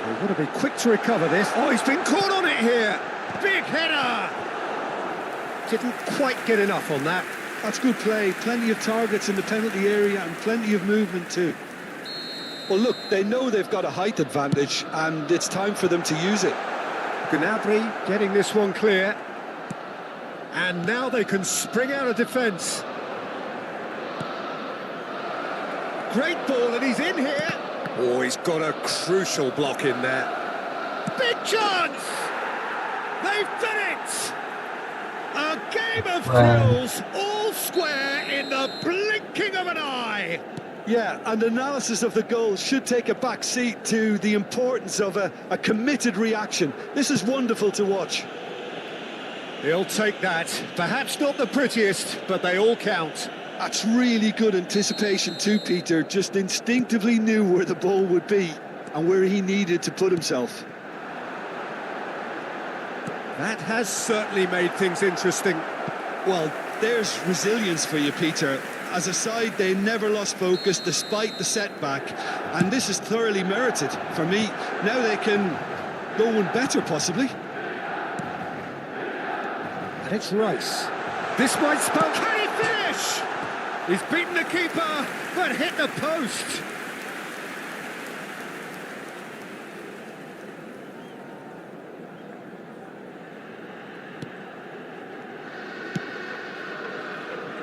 They've got to be quick to recover this. Oh, he's been caught on it here. Big header! Didn't quite get enough on that. That's good play. Plenty of targets in the penalty area and plenty of movement too. Well, look, they know they've got a height advantage, and it's time for them to use it. Gnabry getting this one clear. And now they can spring out of defence. Great ball, and he's in here. Oh, he's got a crucial block in there. Big chance! They've done it! A game of thrills, all square in the blinking of an eye. Yeah, and analysis of the goal should take a back seat to the importance of a committed reaction. This is wonderful to watch. He'll take that. Perhaps not the prettiest, but they all count. That's really good anticipation too, Peter. Just instinctively knew where the ball would be and where he needed to put himself. That has certainly made things interesting. Well, there's resilience for you, Peter. As a side, they never lost focus despite the setback, and this is thoroughly merited for me. Now they can go one better, possibly. And it's Rice. This might spell... Can he finish? He's beaten the keeper, but hit the post.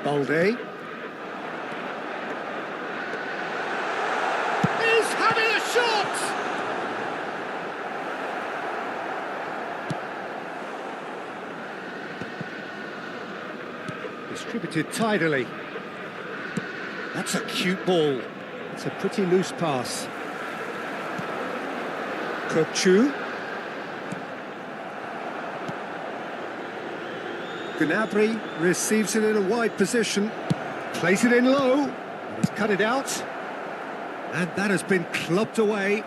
Balde. He's having a shot! Distributed tidily. That's a cute ball. It's a pretty loose pass. Kukçu. Gnabry receives it in a wide position. Plays it in low. He's cut it out. And that has been clubbed away.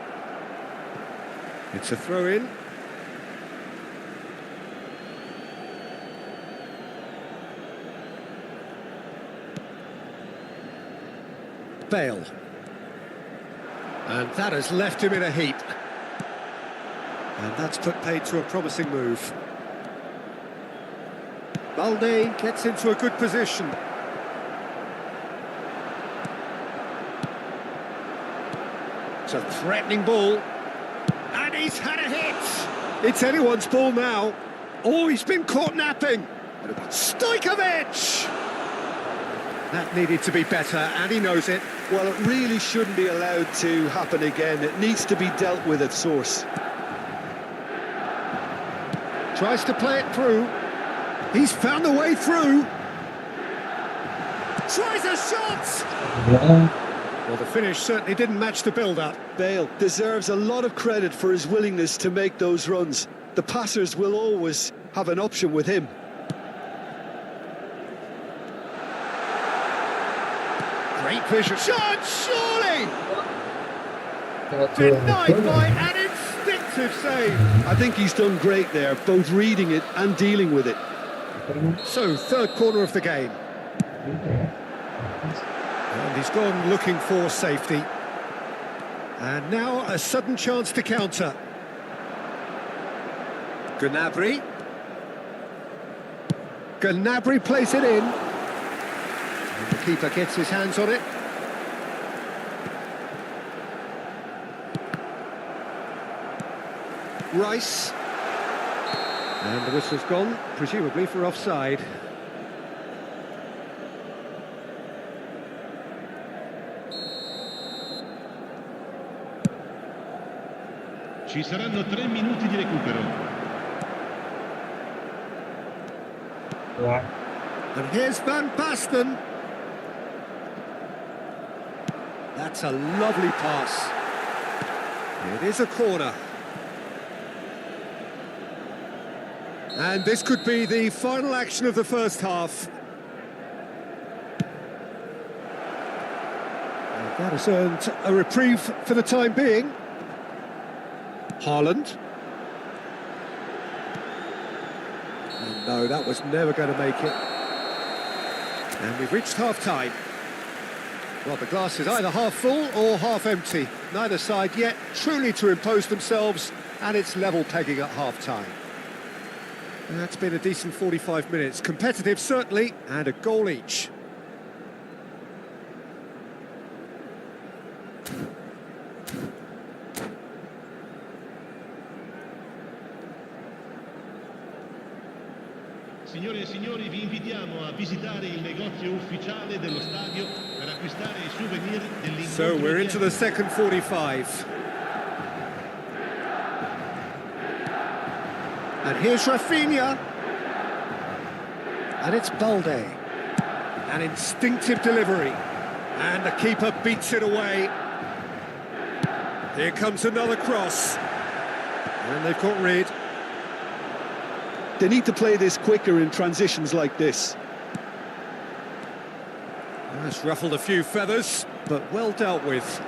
It's a throw-in. Bale. And that has left him in a heap. And that's put paid to a promising move. Balde gets into a good position. It's a threatening ball. And he's had a hit. It's anyone's ball now. Oh, he's been caught napping. Stojkovic! That needed to be better, and he knows it. Well, it really shouldn't be allowed to happen again. It needs to be dealt with at source. Tries to play it through. He's found the way through. Tries a shot! Well, the finish certainly didn't match the build-up. Bale deserves a lot of credit for his willingness to make those runs. The passers will always have an option with him. Great vision. Shot, surely! Denied by an instinctive save. I think he's done great there, both reading it and dealing with it. So, third corner of the game. And he's gone looking for safety. And now a sudden chance to counter. Gnabry. Gnabry plays it in. And the keeper gets his hands on it. Rice. And the whistle's gone, presumably for offside. Ci saranno 3 minuti di recupero. Yeah. And here's Van Basten. That's a lovely pass. It is a corner. And this could be the final action of the first half. And that has earned a reprieve for the time being. Haaland. And no, that was never going to make it. And we've reached half-time. Well, the glass is either half full or half empty. Neither side yet truly to impose themselves, and it's level pegging at half-time. That's been a decent 45 minutes. Competitive, certainly, and a goal each. Signore e signori, vi invitiamo a visitare il negozio ufficiale dello stadio per acquistare i souvenir dell'incontro. So we're into the second 45. And here's Rafinha. And it's Balde. An instinctive delivery. And the keeper beats it away. Here comes another cross. And they've got rid. They need to play this quicker in transitions like this. That's ruffled a few feathers, but well dealt with.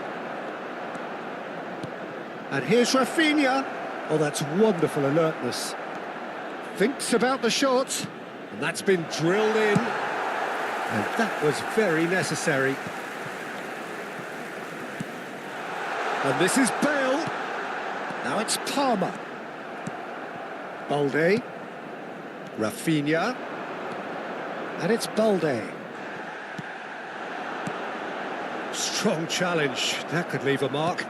And here's Rafinha. Oh, that's wonderful alertness. Thinks about the shot, and that's been drilled in. And that was very necessary. And this is Bale. Now it's Palmer. Balde. Rafinha. And it's Balde. Strong challenge. That could leave a mark.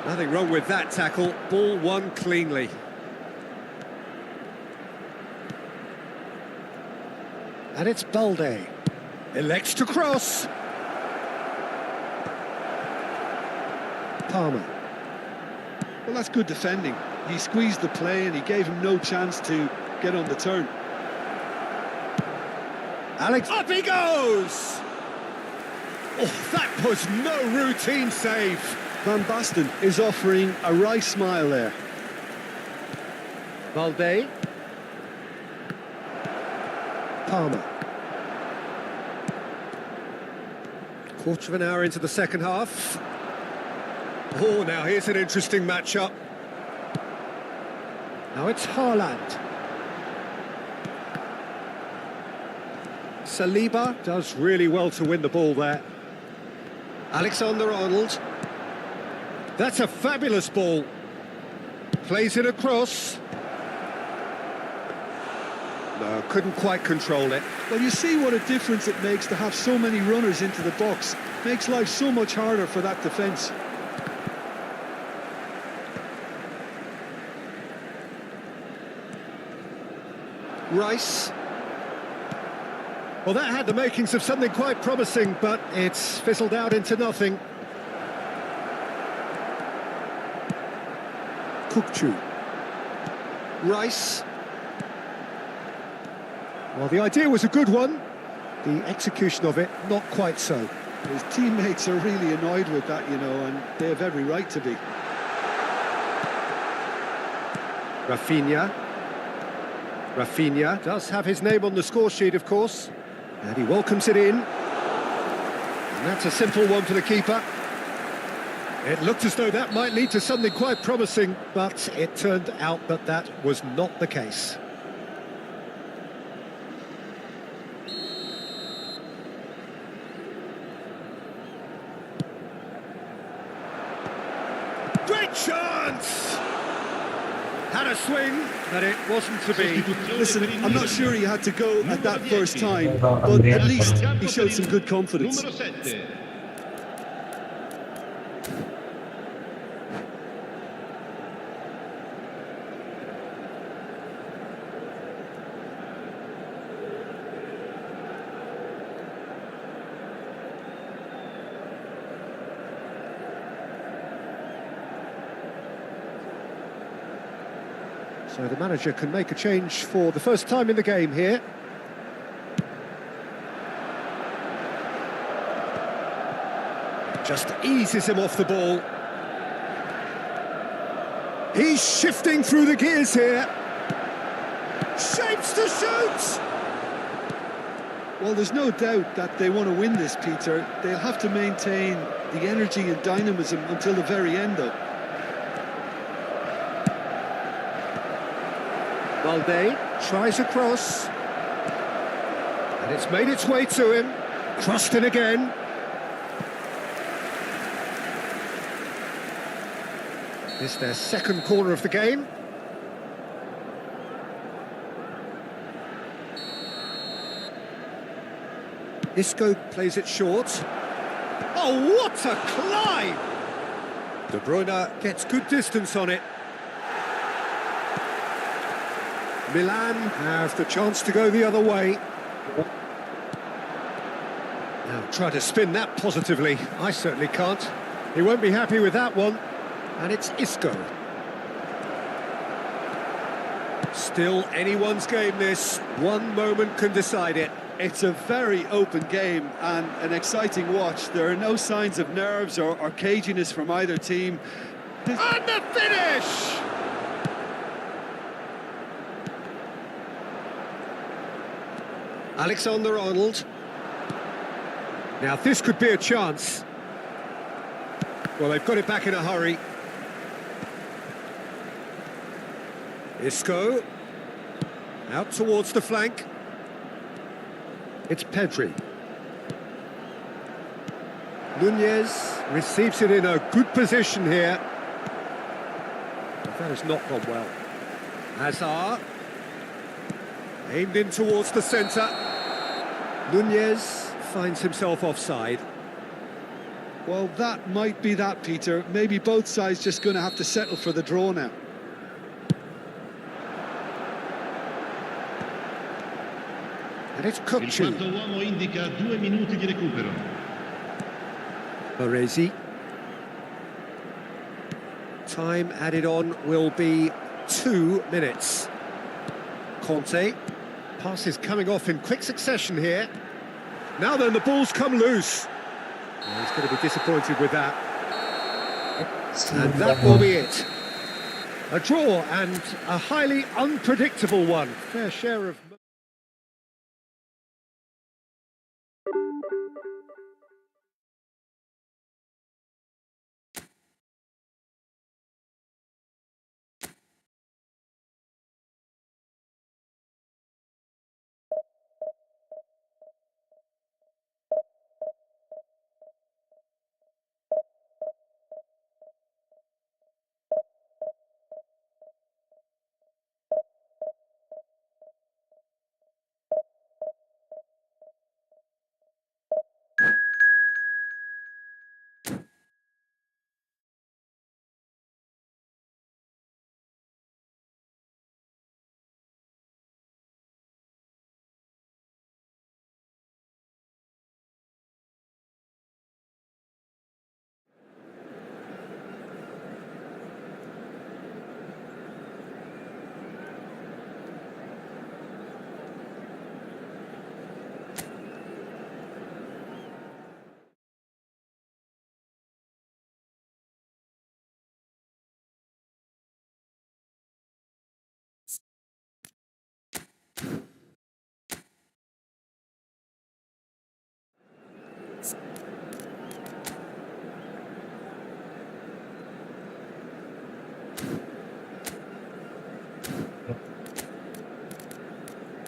Nothing wrong with that tackle. Ball won cleanly. And it's Balde. Elects to cross. Palmer. Well, that's good defending. He squeezed the play and he gave him no chance to get on the turn. Alex, up he goes! Oh, that was no routine save. Van Basten is offering a wry smile there. Balde. Palmer. Quarter of an hour into the second half. Oh, now here's an interesting matchup. Now it's Haaland. Saliba does really well to win the ball there. Alexander-Arnold. That's a fabulous ball. Plays it across. No, couldn't quite control it. Well, you see what a difference it makes to have so many runners into the box. Makes life so much harder for that defence. Rice. Well, that had the makings of something quite promising, but it's fizzled out into nothing. Kukçu. Rice. Well, the idea was a good one. The execution of it, not quite so. His teammates are really annoyed with that, you know, and they have every right to be. Rafinha. Rafinha does have his name on the score sheet, of course. And he welcomes it in. And that's a simple one for the keeper. It looked as though that might lead to something quite promising, but it turned out that that was not the case. Great chance! Had a swing, but it wasn't to be. Listen, I'm not sure he had to go at that first time, but at least he showed some good confidence. Numero 7. So the manager can make a change for the first time in the game here. Just eases him off the ball. He's shifting through the gears here. Shapes to shoot! Well, there's no doubt that they want to win this, Peter. They'll have to maintain the energy and dynamism until the very end, though. Valde tries a cross. And it's made its way to him. Crossed in again. It's their second corner of the game. Isco plays it short. Oh, what a climb! De Bruyne gets good distance on it. Milan have the chance to go the other way. Now try to spin that positively. I certainly can't. He won't be happy with that one. And it's Isco. Still anyone's game this. One moment can decide it. It's a very open game and an exciting watch. There are no signs of nerves or caginess from either team. And the finish! Alexander-Arnold. Now this could be a chance. Well, they've got it back in a hurry. Isco. Out towards the flank. It's Pedri. Nunez receives it in a good position here. But that has not gone well. Hazard. Aimed in towards the centre. Nunez finds himself offside. Well, that might be that, Peter. Maybe both sides just going to have to settle for the draw now. And it's Il Kukcu. quarto uomo indica 2 minuti di recupero. Baresi. Time added on will be 2 minutes. Conte. Pass is coming off in quick succession here. Now then, the ball's come loose. Well, he's going to be disappointed with that. And that will be it. A draw and a highly unpredictable one. Fair share of...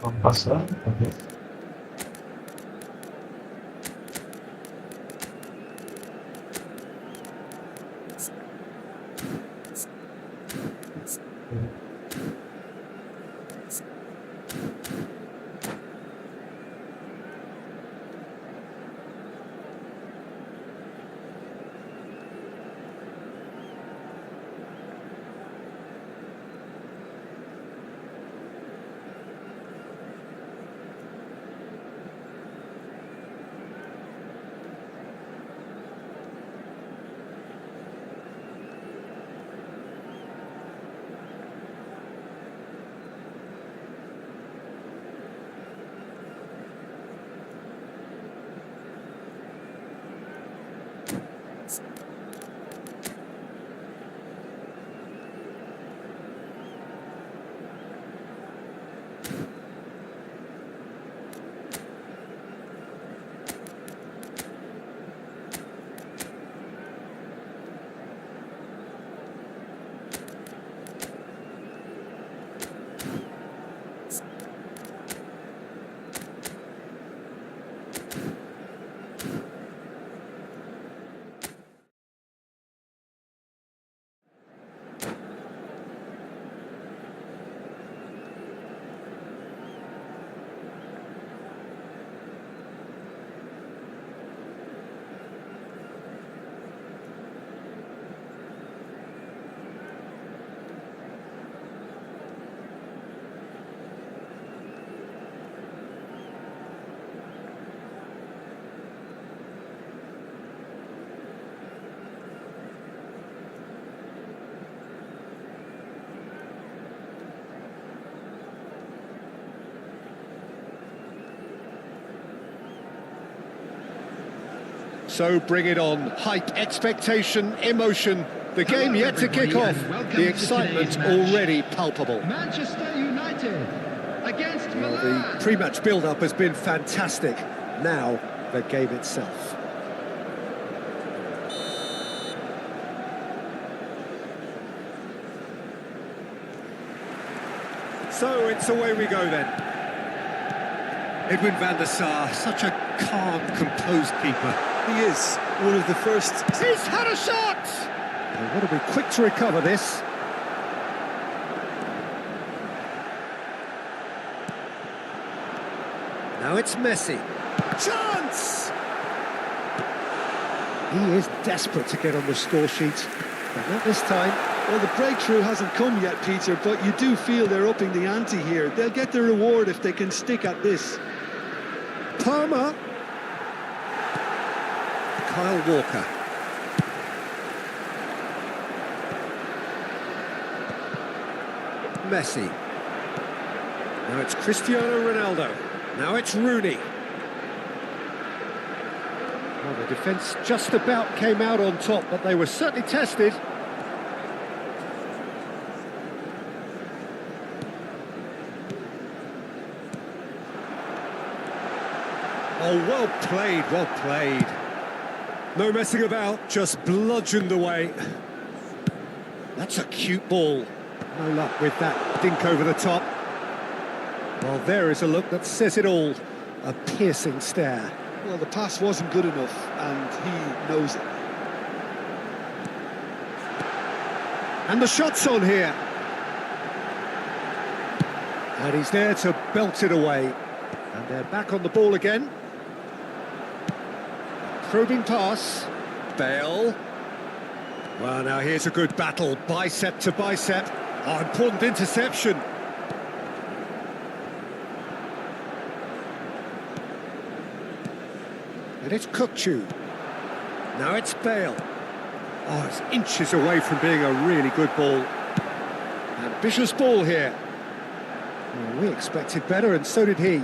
Vamos passar, talvez. So bring it on. Hype, expectation, emotion. The game yet to kick off. The excitement already palpable. Manchester United against Well, Milan. the pre-match build-up has been fantastic. Now, the game itself. So it's away we go then. Edwin van der Sar, such a calm, composed keeper. He is one of the first. He's had a shot! They've got to be quick to recover this. Now it's Messi. Chance! He is desperate to get on the score sheet, but not this time. Well, the breakthrough hasn't come yet, Peter, but you do feel they're upping the ante here. They'll get the reward if they can stick at this. Palmer. Kyle Walker. Messi. Now it's Cristiano Ronaldo. Now it's Rooney. Well, the defence just about came out on top, but they were certainly tested. Oh, well played, well played. No messing about, just bludgeoned away. That's a cute ball. No luck with that dink over the top. Well, there is a look that says it all. A piercing stare. Well, the pass wasn't good enough, and he knows it. And the shot's on here. And he's there to belt it away. And they're back on the ball again. Probing pass. Bale. Well, now here's a good battle. Bicep to bicep. Oh, important interception. And it's Kukçu. Now it's Bale. Oh, it's inches away from being a really good ball. Ambitious ball here. Well, we expected better, and so did he.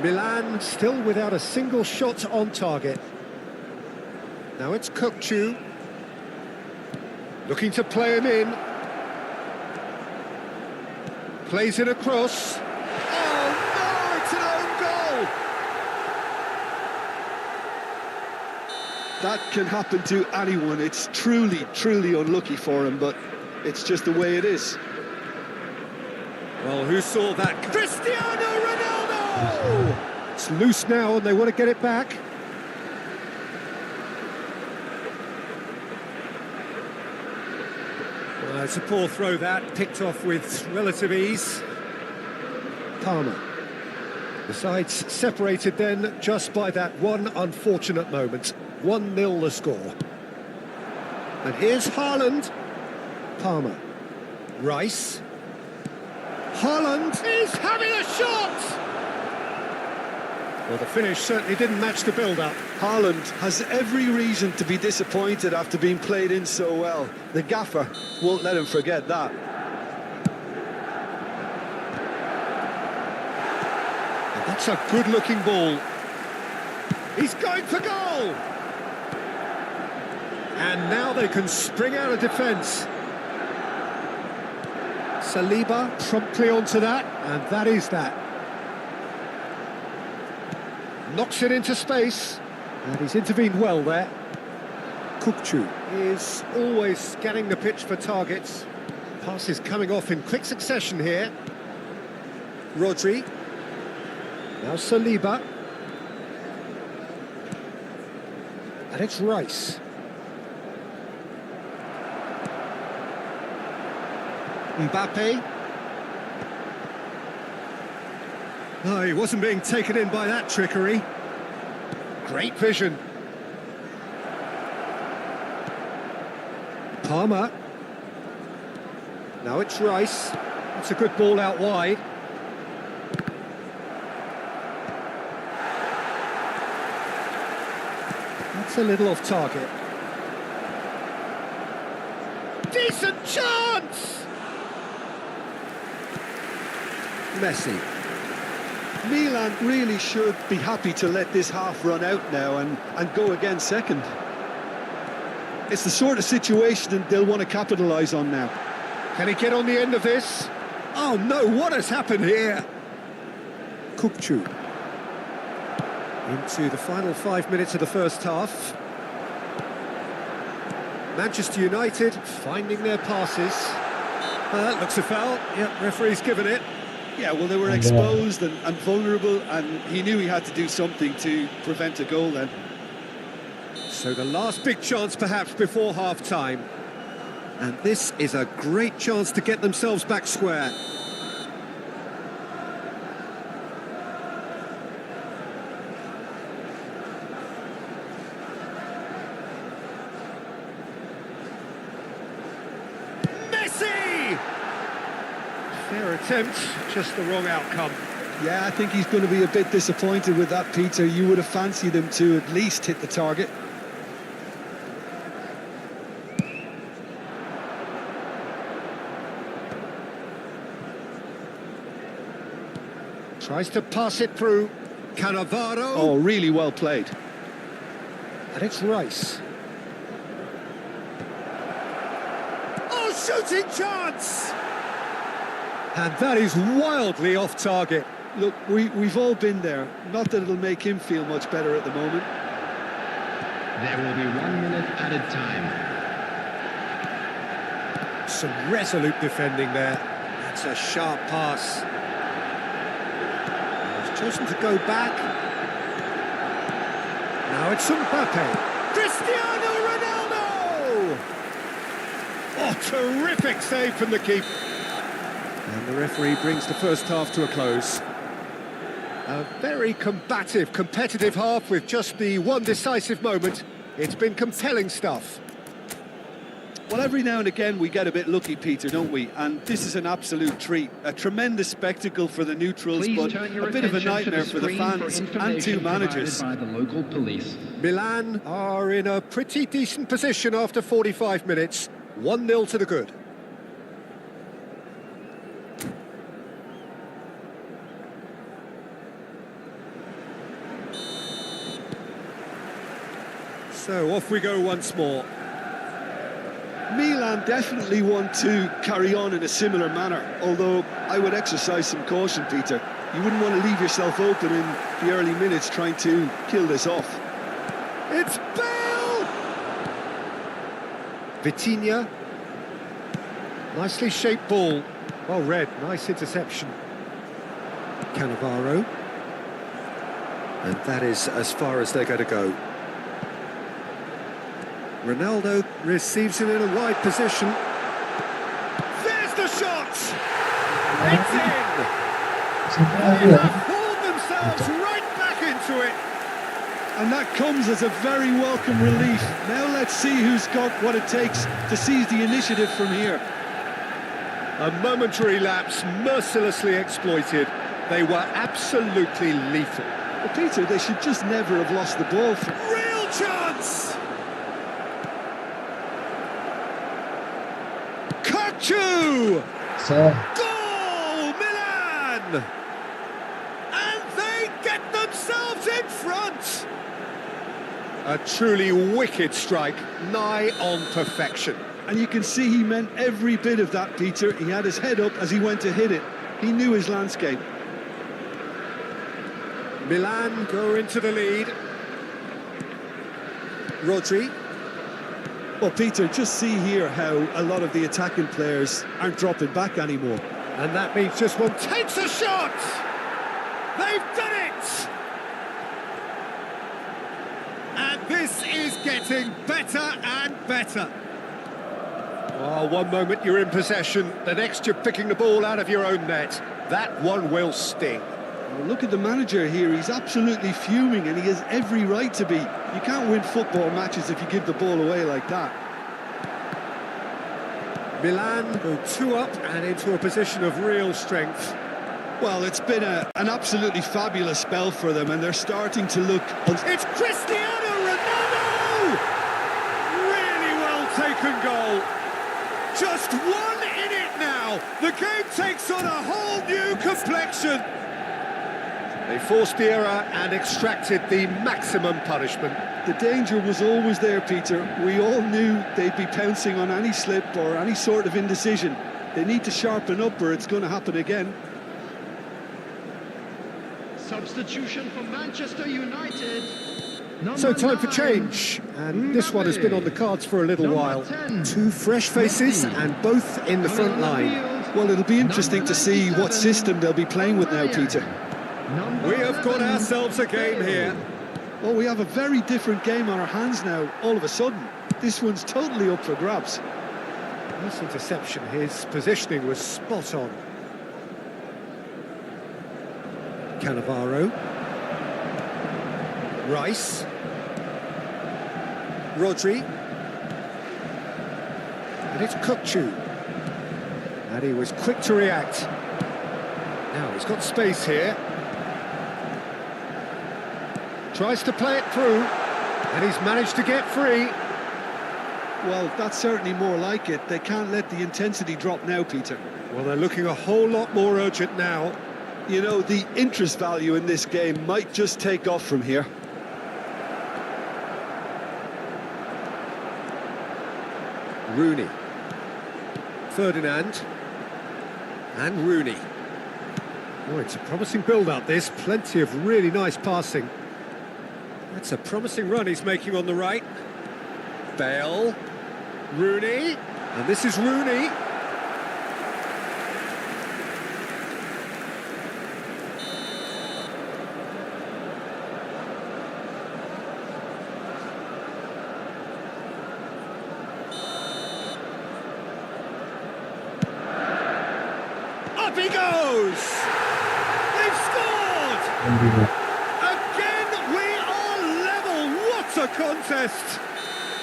Milan still without a single shot on target. Now it's Kukçu. Looking to play him in. Plays it across. Oh no, it's an own goal! That can happen to anyone. It's truly, truly unlucky for him, but it's just the way it is. Well, who saw that? Cristiano Ronaldo! It's loose now and they want to get it back. Well, it's a poor throw that, picked off with relative ease. Palmer. The sides separated then just by that one unfortunate moment. 1-0 the score. And here's Haaland. Palmer. Rice. Haaland is having a shot! Well, the finish certainly didn't match the build-up. Haaland has every reason to be disappointed after being played in so well. The gaffer won't let him forget that. And that's a good-looking ball. He's going for goal! And now they can spring out of defence. Saliba promptly onto that, and that is that. Knocks it into space, and he's intervened well there. Kukçu is always scanning the pitch for targets. Passes coming off in quick succession here. Rodri. Now Saliba. And it's Rice. Mbappe. No, he wasn't being taken in by that trickery. Great vision. Palmer. Now it's Rice. It's a good ball out wide. That's a little off target. Decent chance! Messi. Milan really should be happy to let this half run out now and go again second. It's the sort of situation that they'll want to capitalise on now. Can he get on the end of this? Oh no, what has happened here? Kukcu. Into the final 5 minutes of the first half. Manchester United finding their passes. Looks a foul. Yeah, referee's given it. Yeah, well, they were exposed and vulnerable, and he knew he had to do something to prevent a goal then. So the last big chance perhaps before half-time. And this is a great chance to get themselves back square. Messi! Fair attempt, just the wrong outcome. Yeah, I think he's going to be a bit disappointed with that, Peter. You would have fancied him to at least hit the target. Tries to pass it through. Cannavaro. Oh, really well played. And it's Rice. Oh, shooting chance! And that is wildly off target. Look, we've all been there. Not that it'll make him feel much better at the moment. There will be 1 minute added time. Some resolute defending there. That's a sharp pass. He's chosen to go back. Now it's Mbappe. Cristiano Ronaldo! Oh, terrific save from the keeper. And the referee brings the first half to a close. A very combative, competitive half with just the one decisive moment. It's been compelling stuff. Well, every now and again we get a bit lucky, Peter, don't we? And this is an absolute treat. A tremendous spectacle for the neutrals, Please but turn your a bit of a attention to nightmare for the fans and two managers. By the local police. Milan are in a pretty decent position after 45 minutes. 1-0 to the good. So off we go once more. Milan definitely want to carry on in a similar manner, although I would exercise some caution, Peter. You wouldn't want to leave yourself open in the early minutes trying to kill this off. It's Bale! Vitinha. Nicely shaped ball. Well read, nice interception. Cannavaro. And that is as far as they're going to go. Ronaldo receives it in a wide position. There's the shot! It's in! And they've hauled themselves right back into it. And that comes as a very welcome relief. Now let's see who's got what it takes to seize the initiative from here. A momentary lapse mercilessly exploited. They were absolutely lethal. But Peter, they should just never have lost the ball. Real chance! Kukcu! Goal, Milan! And they get themselves in front! A truly wicked strike, nigh on perfection. And you can see he meant every bit of that, Peter. He had his head up as he went to hit it. He knew his landscape. Milan go into the lead. Rodri. Well, Peter, just see here how a lot of the attacking players aren't dropping back anymore. And that means just one takes a shot! They've done it! And this is getting better and better. Oh, one moment you're in possession, the next you're picking the ball out of your own net. That one will sting. Well, look at the manager here, he's absolutely fuming and he has every right to be. You can't win football matches if you give the ball away like that. Milan go 2 up and into a position of real strength. Well, it's been an absolutely fabulous spell for them and they're starting to look... It's Cristiano Ronaldo! Really well taken goal. Just one in it now. The game takes on a whole new complexion. They forced the error and extracted the maximum punishment. The danger was always there, Peter. We all knew they'd be pouncing on any slip or any sort of indecision. They need to sharpen up or it's going to happen again. Substitution for Manchester United. So time for change, and this one has been on the cards for a little while. 10. Two fresh faces and both in the front line. Well, it'll be interesting to see what system they'll be playing with now, Peter. We have got ourselves a game here. Well, we have a very different game on our hands now, all of a sudden. This one's totally up for grabs. Nice interception, his positioning was spot on. Cannavaro. Rice. Rodri. And it's Kukcu. And he was quick to react. Now he's got space here. Tries to play it through. And he's managed to get free. Well, that's certainly more like it. They can't let the intensity drop now, Peter. Well, they're looking a whole lot more urgent now. You know, the interest value in this game might just take off from here. Rooney. Ferdinand. And Rooney. Oh, it's a promising build-up, this. Plenty of really nice passing. That's a promising run he's making on the right. Bale. Rooney. And this is Rooney. Up he goes! They've scored! Again, we are level! What a contest!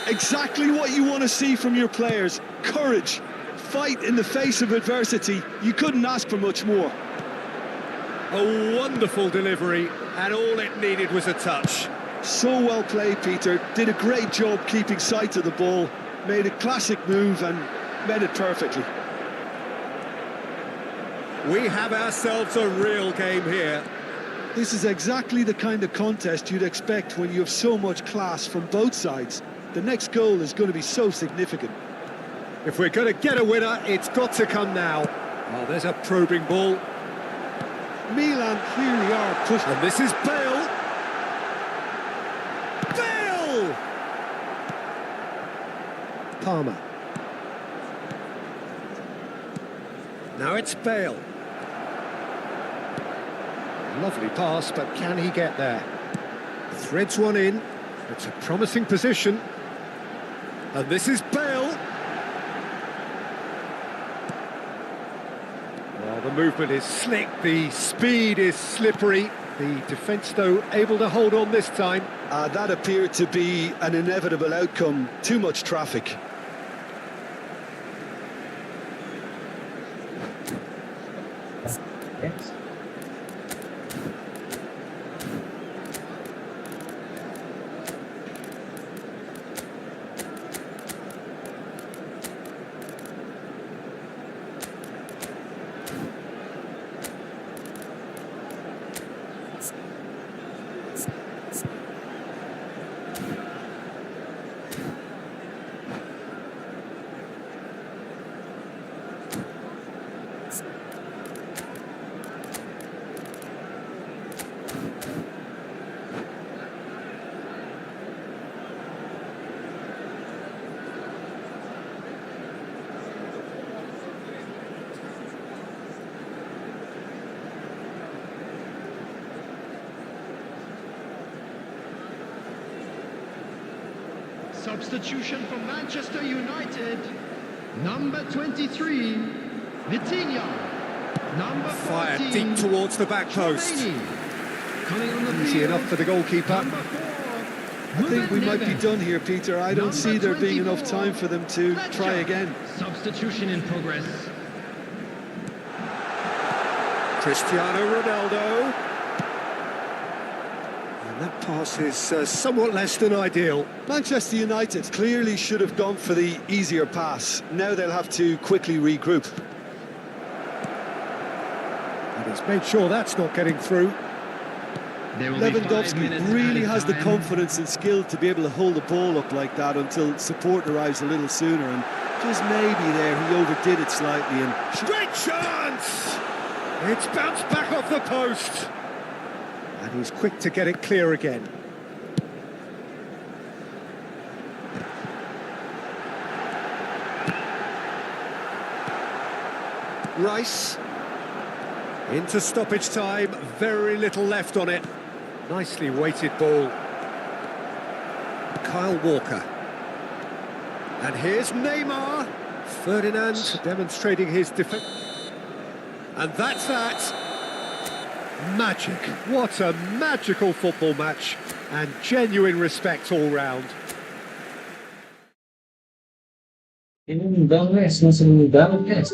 Exactly what you want to see from your players. Courage, fight in the face of adversity. You couldn't ask for much more. A wonderful delivery, and all it needed was a touch. So well played, Peter. Did a great job keeping sight of the ball. Made a classic move and made it perfectly. We have ourselves a real game here. This is exactly the kind of contest you'd expect when you have so much class from both sides. The next goal is going to be so significant. If we're going to get a winner, it's got to come now. Oh, there's a probing ball. Milan clearly are pushing. And this is Bale. Bale! Palmer. Now it's Bale. Lovely pass, but can he get there? Threads one in. It's a promising position. And this is Bale. Well, the movement is slick, the speed is slippery. The defence, though, able to hold on this time. That appeared to be an inevitable outcome. Too much traffic. Yes. Substitution for Manchester United. Number 23, Vitinha. Number 14, Fire deep towards the back post. coming on the Easy field, enough for the goalkeeper. Number 4, I think we might be Neves. done here, Peter. I don't see there being enough 24, time for them to try Fletcher. again. Substitution in progress. Cristiano Ronaldo. And that pass is somewhat less than ideal. Manchester United clearly should have gone for the easier pass. Now they'll have to quickly regroup. And he's made sure that's not getting through. There will be 5 Lewandowski minutes really added has the time. confidence and skill to be able to hold the ball up like that until support arrives a little sooner, and just maybe there he overdid it slightly. And Great chance! It's bounced back off the post. And he's quick to get it clear again. Rice. Into stoppage time, very little left on it. Nicely weighted ball. Kyle Walker. And here's Neymar. Ferdinand demonstrating his defense. And that's that. Magic. What a magical football match. And genuine respect all round. Ini mudar guys, masih mudar guys.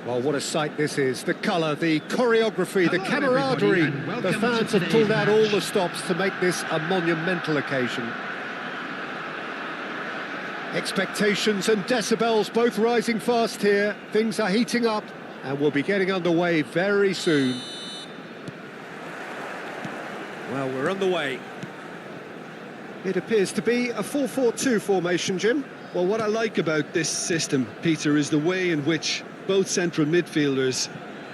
Well, what a sight this is. The colour, the choreography, the Hello, camaraderie. everybody, and The welcome fans to have pulled today's out all match. the stops to make this a monumental occasion. Expectations and decibels both rising fast here. Things are heating up and we'll be getting underway very soon. Well, we're underway. It appears to be a 4-4-2 formation, Jim. well, what I like about this system, Peter, is the way in which both central midfielders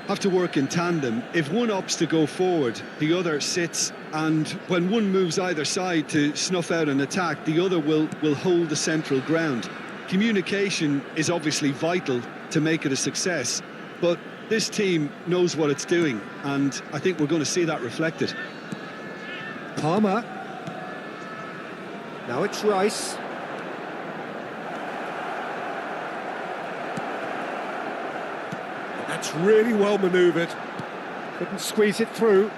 have to work in tandem. If one opts to go forward, the other sits, and when one moves either side to snuff out an attack, the other will hold the central ground. Communication is obviously vital to make it a success, but This team knows what it's doing, and I think we're going to see that reflected. Palmer. Now it's Rice. That's really well manoeuvred. Couldn't squeeze it through.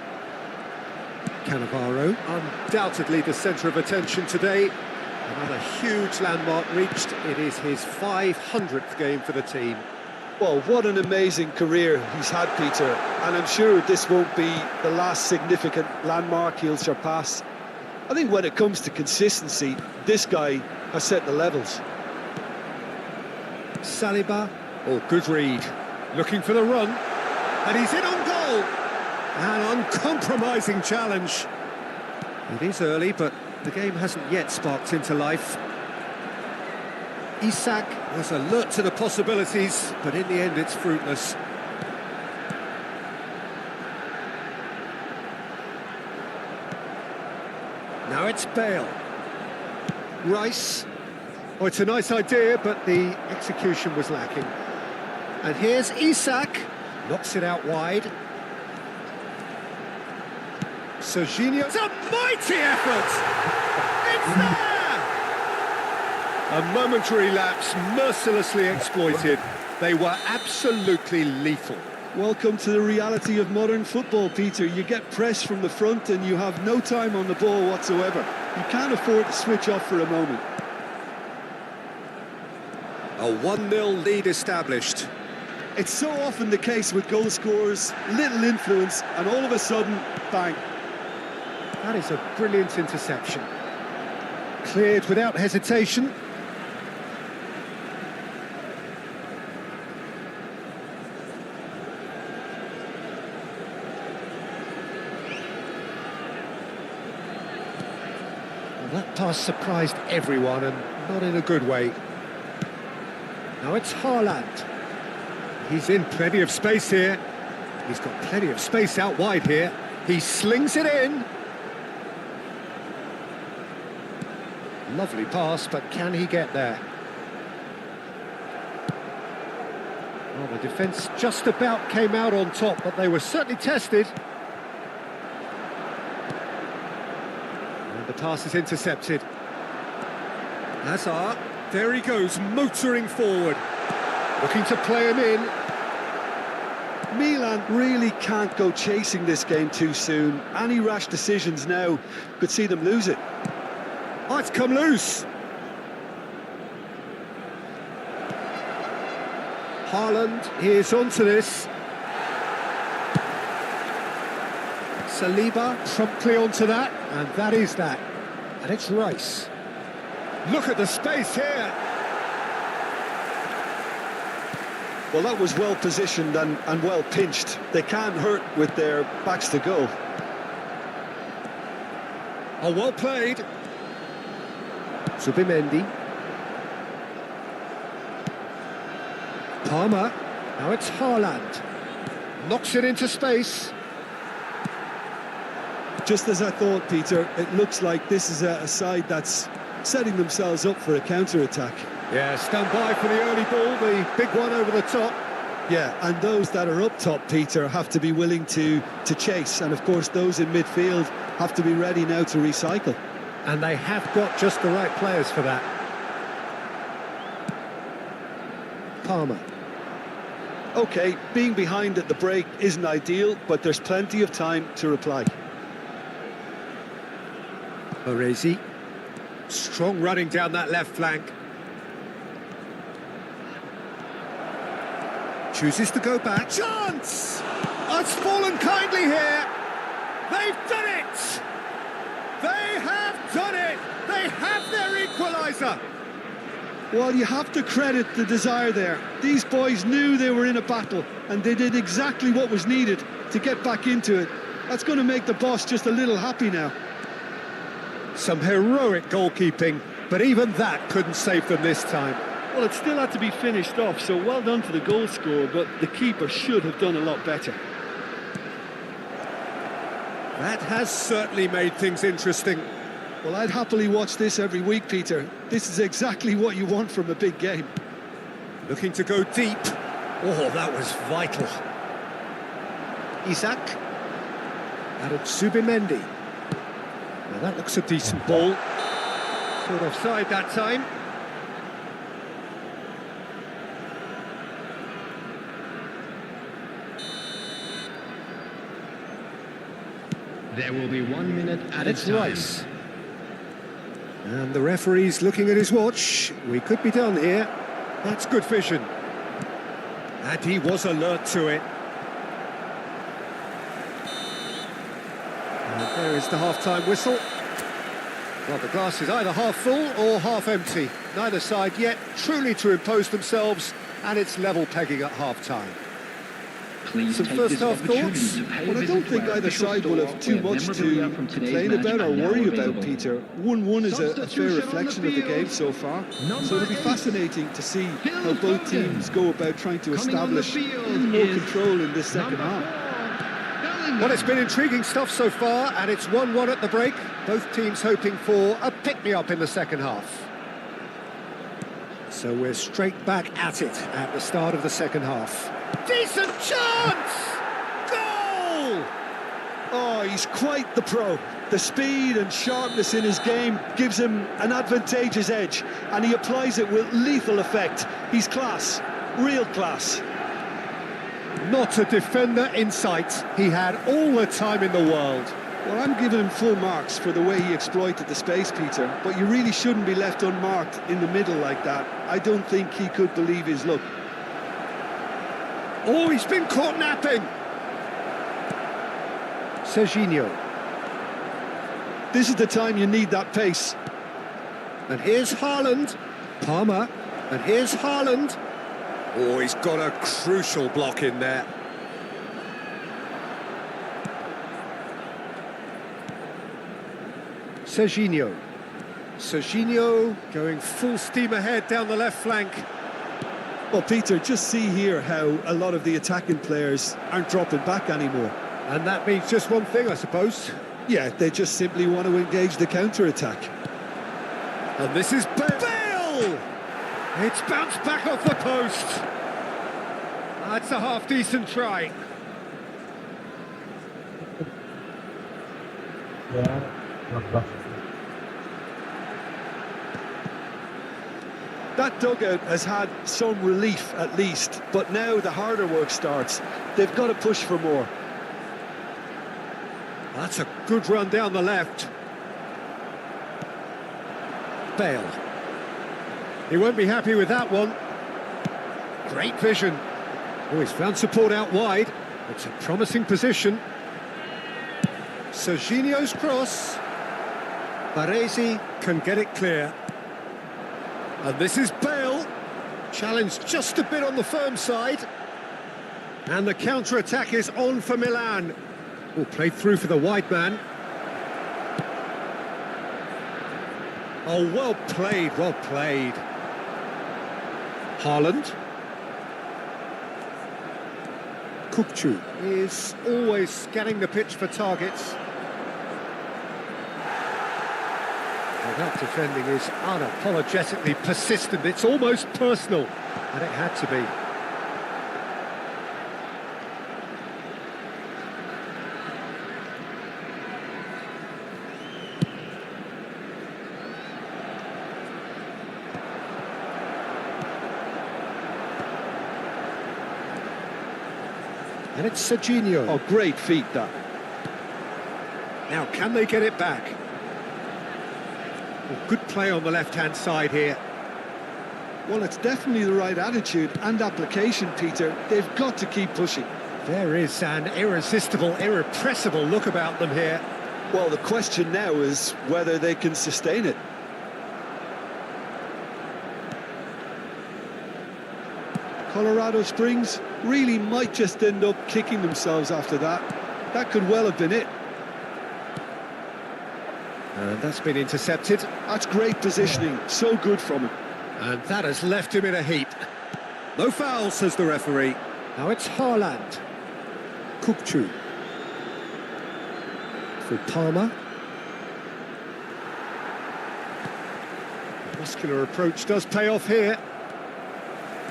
Cannavaro, undoubtedly the centre of attention today. Another huge landmark reached. It is his 500th game for the team. Well, what an amazing career he's had, Peter, and I'm sure this won't be the last significant landmark he'll surpass. I think when it comes to consistency, this guy has set the levels. Saliba, oh, good read. Looking for the run, and he's in on goal. An uncompromising challenge. It is early, but the game hasn't yet sparked into life. Isak was alert to the possibilities, but in the end it's fruitless. Now it's Bale. Rice. Oh, it's a nice idea, but the execution was lacking. And here's Isak. Knocks it out wide. Serginho. It's a mighty effort! It's there! A momentary lapse, mercilessly exploited. They were absolutely lethal. Welcome to the reality of modern football, Peter. You get pressed from the front and you have no time on the ball whatsoever. You can't afford to switch off for a moment. A 1-0 lead established. It's so often the case with goal scorers, little influence, and all of a sudden, bang. That is a brilliant interception. Cleared without hesitation. Well, that pass surprised everyone, and not in a good way. Now it's Haaland. He's in plenty of space here. He's got plenty of space out wide here. He slings it in. Lovely pass, but can he get there? Well, the defence just about came out on top, but they were certainly tested. And the pass is intercepted. Hazard, there he goes, motoring forward. Looking to play him in. Milan really can't go chasing this game too soon. Any rash decisions now could see them lose it. Oh, it's come loose. Haaland, he is onto this. Saliba promptly onto that, and that is that. And it's Rice. Look at the space here. Well, that was well positioned and well pinched. They can't hurt with their backs to goal. Oh, well played. Zubimendi. Palmer. Now it's Haaland. Knocks it into space. Just as I thought, Peter, it looks like this is a side that's setting themselves up for a counter-attack. Yeah, stand by for the early ball, the big one over the top. Yeah, and those that are up top, Peter, have to be willing to chase. And, of course, those in midfield have to be ready now to recycle. And they have got just the right players for that. Palmer. OK, being behind at the break isn't ideal, but there's plenty of time to reply. Baresi. Strong running down that left flank. Chooses to go back. Chance! Oh, it's fallen kindly here. They've done it! They have done it! They have their equaliser! Well, you have to credit the desire there. These boys knew they were in a battle, and they did exactly what was needed to get back into it. That's going to make the boss just a little happy now. Some heroic goalkeeping, but even that couldn't save them this time. Well, it still had to be finished off, so well done to the goal scorer, but the keeper should have done a lot better. That has certainly made things interesting. Well, I'd happily watch this every week, Peter. This is exactly what you want from a big game. Looking to go deep. Oh, that was vital. Isaac. Out of Zubimendi. Now that looks a decent ball. Caught offside that time. There will be 1 minute And added it's time. Rice. And the referee's looking at his watch. We could be done here. That's good vision. And he was alert to it. And there is the half-time whistle. Well, the glass is either half full or half empty. Neither side yet truly to impose themselves, and it's level pegging at half-time. Please Some take first this half opportunity thoughts? to pay a Well, I visit don't to think our either official side will store, have too where much memorabilia to from today's complain match about or are now worry about, available. Peter. 1-1 is a fair Substitution on the reflection of the game field. so far. Number So it'll be 8. fascinating to see how Phil both Foden. teams go about trying to Coming on the establish field more is control in this second number half. 4, Bellingham. Well, it's been intriguing stuff so far, and it's 1-1 at the break. Both teams hoping for a pick-me-up in the second half. So we're straight back at it at the start of the second half. Decent chance! Goal! Oh, he's quite the pro. The speed and sharpness in his game gives him an advantageous edge, and he applies it with lethal effect. He's class, real class. Not a defender in sight. He had all the time in the world. Well, I'm giving him full marks for the way he exploited the space, Peter, but you really shouldn't be left unmarked in the middle like that. I don't think he could believe his luck. Oh, he's been caught napping. Serginho. This is the time you need that pace. And here's Haaland. Palmer. And here's Haaland. Oh, he's got a crucial block in there. Serginho. Serginho going full steam ahead down the left flank. Well, Peter, just see here how a lot of the attacking players aren't dropping back anymore. And that means just one thing, I suppose. Yeah, they just simply want to engage the counter-attack. And this is Bale! It's bounced back off the post. That's a half-decent try. That dugout has had some relief at least, but now the harder work starts. They've got to push for more. That's a good run down the left. Bale. He won't be happy with that one. Great vision. Oh, he's found support out wide. It's a promising position. Serginho's cross. Baresi can get it clear. And this is Bale. Challenged just a bit on the firm side. And the counter-attack is on for Milan. Oh, played through for the wide man. Oh, well played, well played. Haaland. Kukçu is always scanning the pitch for targets. Well, that defending is unapologetically persistent. It's almost personal, and it had to be. And it's Serginho. Oh, great feat, that. Now, can they get it back? Well, good play on the left-hand side here. Well, it's definitely the right attitude and application, Peter. They've got to keep pushing. There is an irresistible, irrepressible look about them here. Well, the question now is whether they can sustain it. Colorado Springs really might just end up kicking themselves after that. That could well have been it. And that's been intercepted. That's great positioning, so good from him. And that has left him in a heap. No foul, says the referee. Now it's Haaland. Kukçu. For Palmer. The muscular approach does pay off here.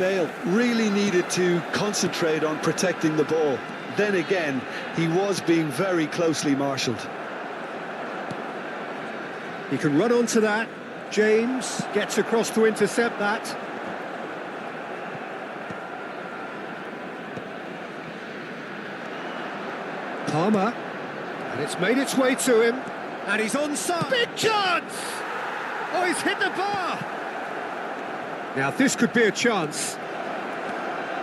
Bale really needed to concentrate on protecting the ball. Then again, he was being very closely marshalled. He can run onto that. James gets across to intercept that. Palmer, and it's made its way to him, and he's onside. Big chance! Oh, he's hit the bar! Now this could be a chance.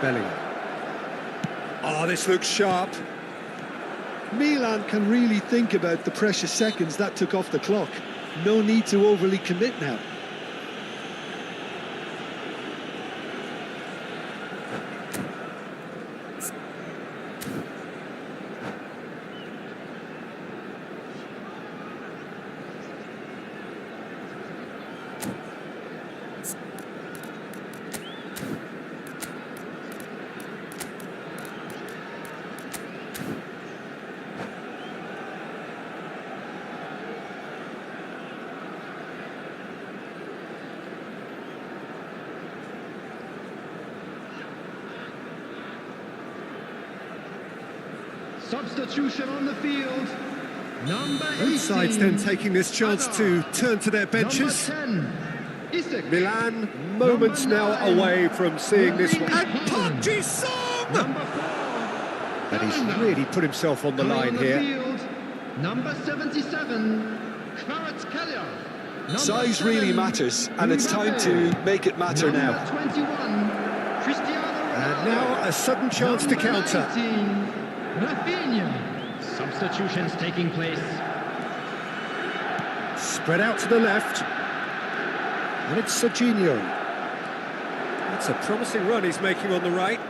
Bellingham. Oh, this looks sharp. Milan can really think about the precious seconds that took off the clock. No need to overly commit now. Substitution on the field. Number 18. Both sides then taking this chance to turn to their benches. Number 10. Isak. Milan moments now Number 9. away from seeing this one. Number And Park Ji-sung! Number 4. And he's Bellingham. really put himself on the Coming line on the here. field. Number 77. Kvaratskhelia. Number Size really 7. matters, and it's time to make it matter Number now. 21. Cristiano And Ronaldo. now a sudden chance to Number counter. 19. Rafinha. Substitutions taking place. Spread out to the left. And it's Serginho. That's a promising run he's making on the right.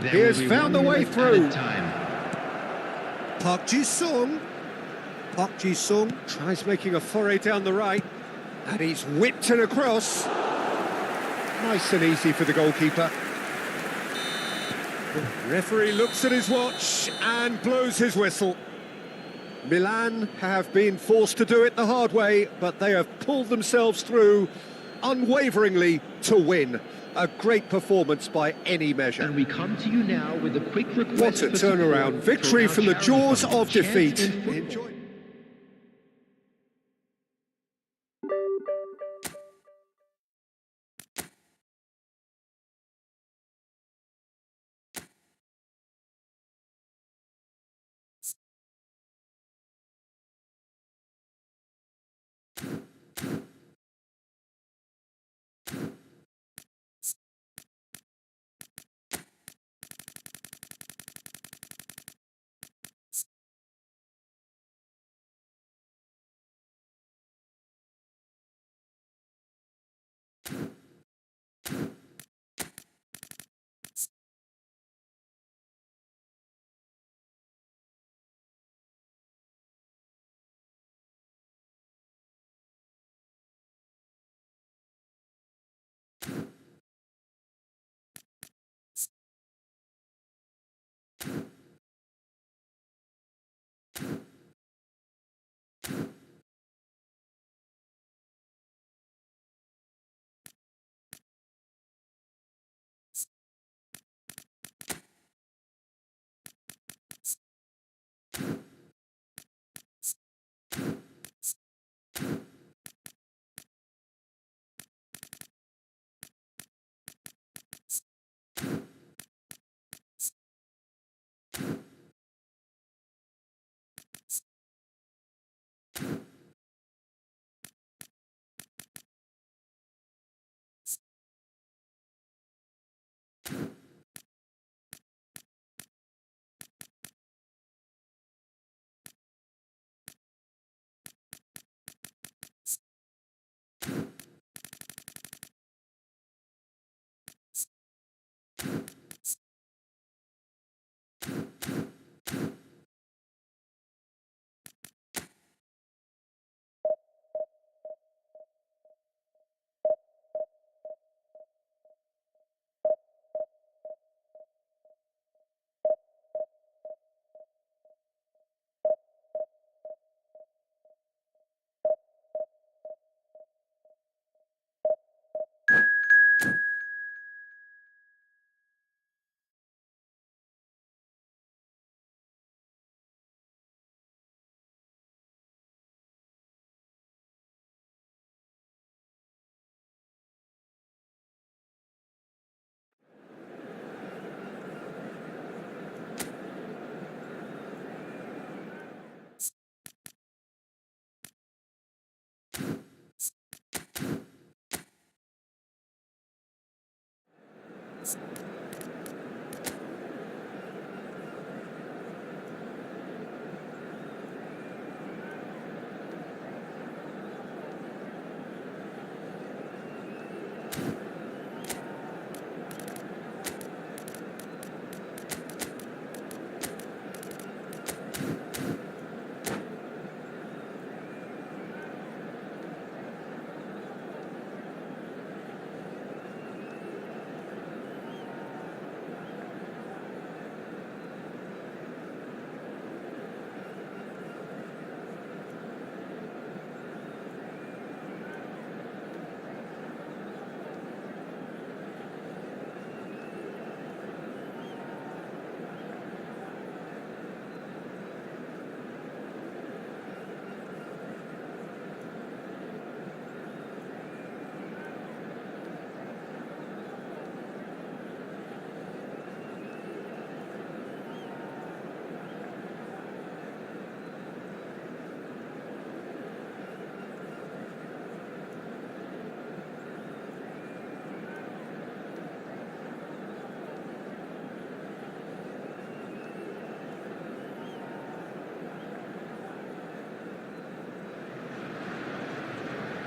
There He has will be found 1 the way minute through. added time. Park Ji-sung. Park Ji-sung tries making a foray down the right. And he's whipped it across. Nice and easy for the goalkeeper. The referee looks at his watch and blows his whistle. Milan have been forced to do it the hard way, but they have pulled themselves through unwaveringly to win. A great performance by any measure. And we come to you now with a quick request. What a for support turnaround. for Victory our from the charity jaws fund, of Chance defeat. in Football. Enjoy.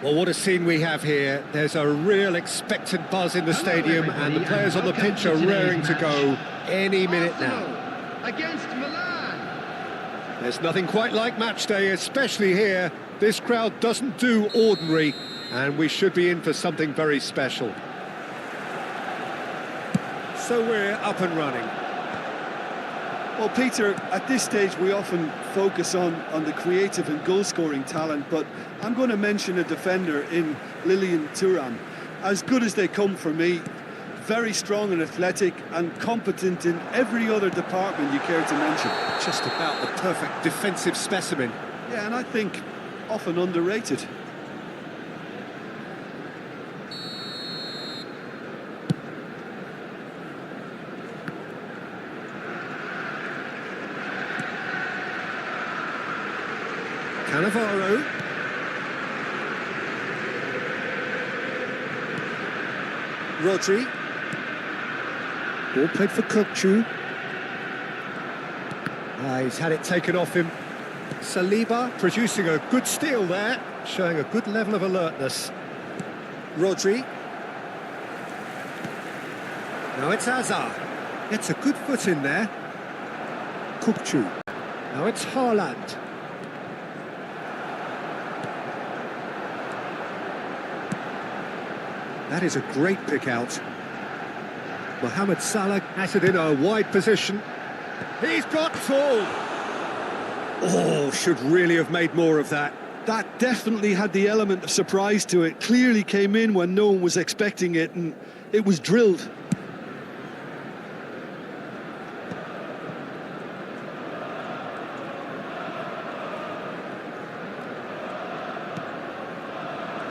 Well, what a scene we have here. There's a real expectant buzz in the stadium, and the players on the pitch are raring to go any minute now. Against Milan. There's nothing quite like match day, especially here. This crowd doesn't do ordinary, and we should be in for something very special. So we're up and running. Well, Peter, at this stage we often focus on the creative and goal-scoring talent, but I'm going to mention a defender in Lilian Thuram. As good as they come for me, very strong and athletic and competent in every other department you care to mention. Just about the perfect defensive specimen. Yeah, and I think often underrated. Cannavaro. Rodri. Ball played for Kokchu. He's had it taken off him. Saliba producing a good steal there, showing a good level of alertness. Rodri. Now it's Hazard. Gets a good foot in there. Kokchu. Now it's Haaland. That is a great pick out. Mohamed Salah has it in a wide position. He's got full. Oh, should really have made more of that. That definitely had the element of surprise to it. Clearly came in when no one was expecting it, and it was drilled.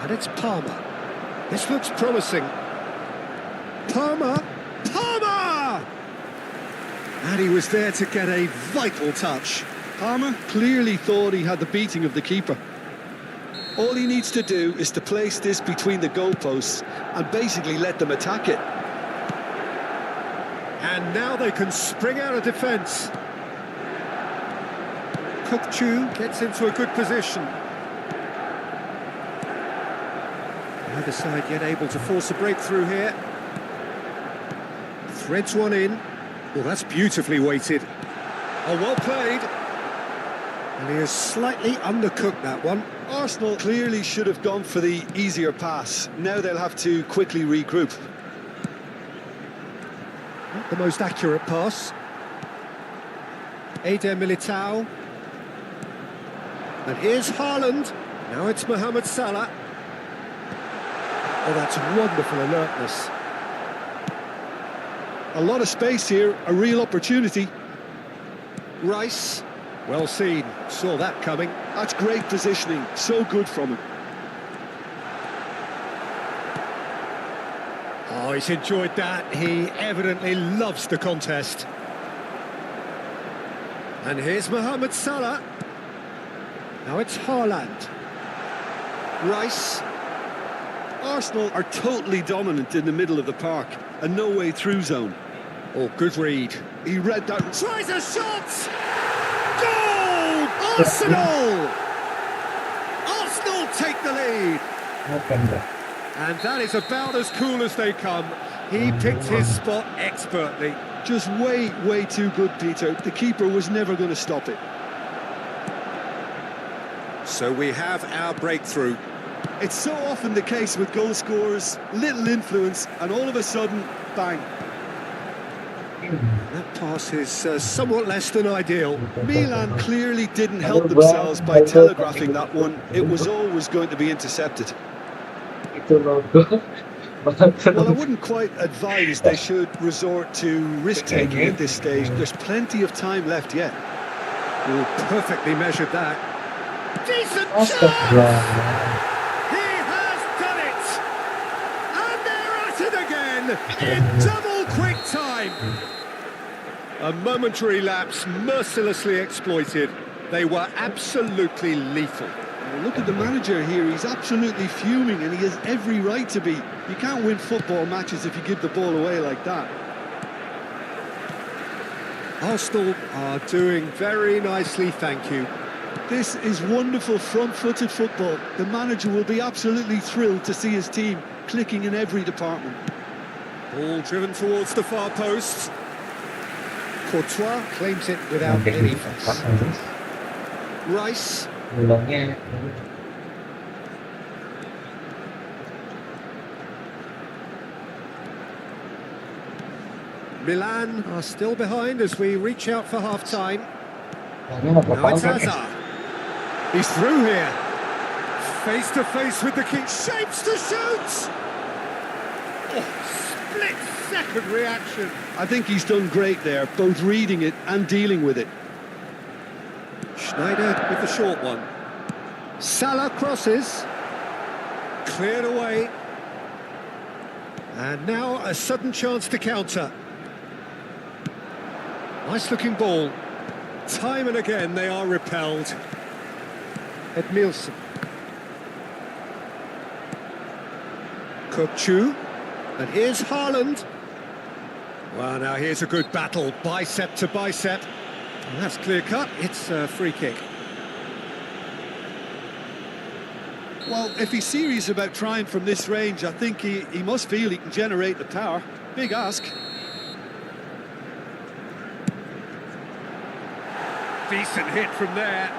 And it's Palmer. This looks promising. Palmer! Palmer! And he was there to get a vital touch. Palmer clearly thought he had the beating of the keeper. All he needs to do is to place this between the goalposts and basically let them attack it. And now they can spring out of defence. Kokchu gets into a good position. Neither side yet able to force a breakthrough here. Threads one in. Well, that's beautifully weighted. Oh, well played. And he has slightly undercooked that one. Arsenal clearly should have gone for the easier pass. Now they'll have to quickly regroup. Not the most accurate pass. Eder Militao. And here's Haaland. Now it's Mohamed Salah. Oh, that's wonderful alertness. A lot of space here, a real opportunity. Rice. Well seen. Saw that coming. That's great positioning. So good from him. Oh, he's enjoyed that. He evidently loves the contest. And here's Mohamed Salah. Now it's Haaland. Rice. Arsenal are totally dominant in the middle of the park. a no-way-through zone. Oh, good read. He read that. Tries a shot! Goal! Arsenal! Arsenal take the lead. And that is about as cool as they come. He picked his spot expertly. Just way too good, Peter. The keeper was never going to stop it. So we have our breakthrough. It's so often the case with goal scorers, little influence, and all of a sudden, bang. That pass is somewhat less than ideal. Milan clearly didn't help themselves by telegraphing that one. It was always going to be intercepted. Well, I wouldn't quite advise they should resort to risk-taking at this stage. There's plenty of time left yet. Oh, perfectly measured that. Decent shot! He has done it! And they're at it again in double quick time. A momentary lapse mercilessly exploited. They were absolutely lethal. Look at the manager here. He's absolutely fuming, and he has every right to be. You can't win football matches if you give the ball away like that. Arsenal are doing very nicely, thank you. This is wonderful front-footed football. The manager will be absolutely thrilled to see his team clicking in every department. Ball driven towards the far post. Courtois claims it without any fuss. Rice. Milan are still behind as we reach out for half-time. Now it's Hazard. He's through here. Face to face with the king. Shapes to shoot! Oh, split-second reaction. I think he's done great there, both reading it and dealing with it. Schneider with the short one. Salah crosses. Cleared away. And now a sudden chance to counter. Nice looking ball. Time and again they are repelled. Edmilson. Kokchu. And here's Haaland. Well, now here's a good battle. Bicep to bicep. And that's clear cut. It's a free kick. Well, if he's serious about trying from this range, I think he must feel he can generate the power. Big ask. Decent hit from there.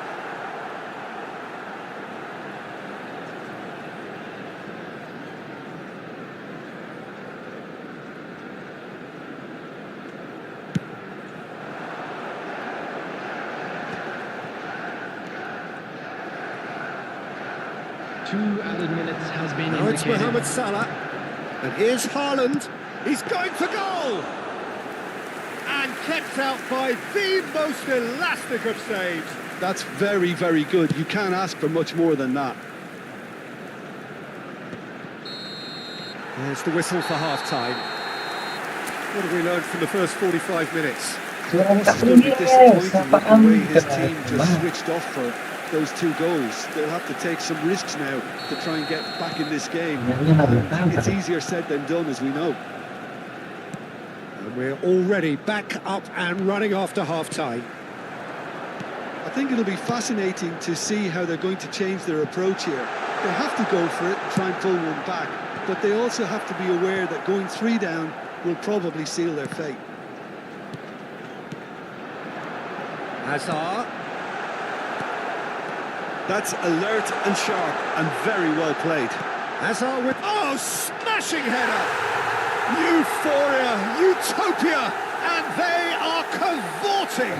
Two added minutes has been Now it's indicated. Mohamed Salah. And here's Haaland. He's going for goal. And kept out by the most elastic of saves. That's very good. You can't ask for much more than that. There's the whistle for half-time. What have we learned from the first 45 minutes? It's going to be disappointing with the way his team just switched off for those two goals. They'll have to take some risks now to try and get back in this game. And it's easier said than done, as we know. And we're already back up and running after half-time. I think it'll be fascinating to see how they're going to change their approach here. They have to go for it and try and pull one back, but they also have to be aware that going 3 down will probably seal their fate. Hazard. That's alert and sharp and very well played. Hazard with... Oh, smashing header! Euphoria, utopia, and they are cavorting.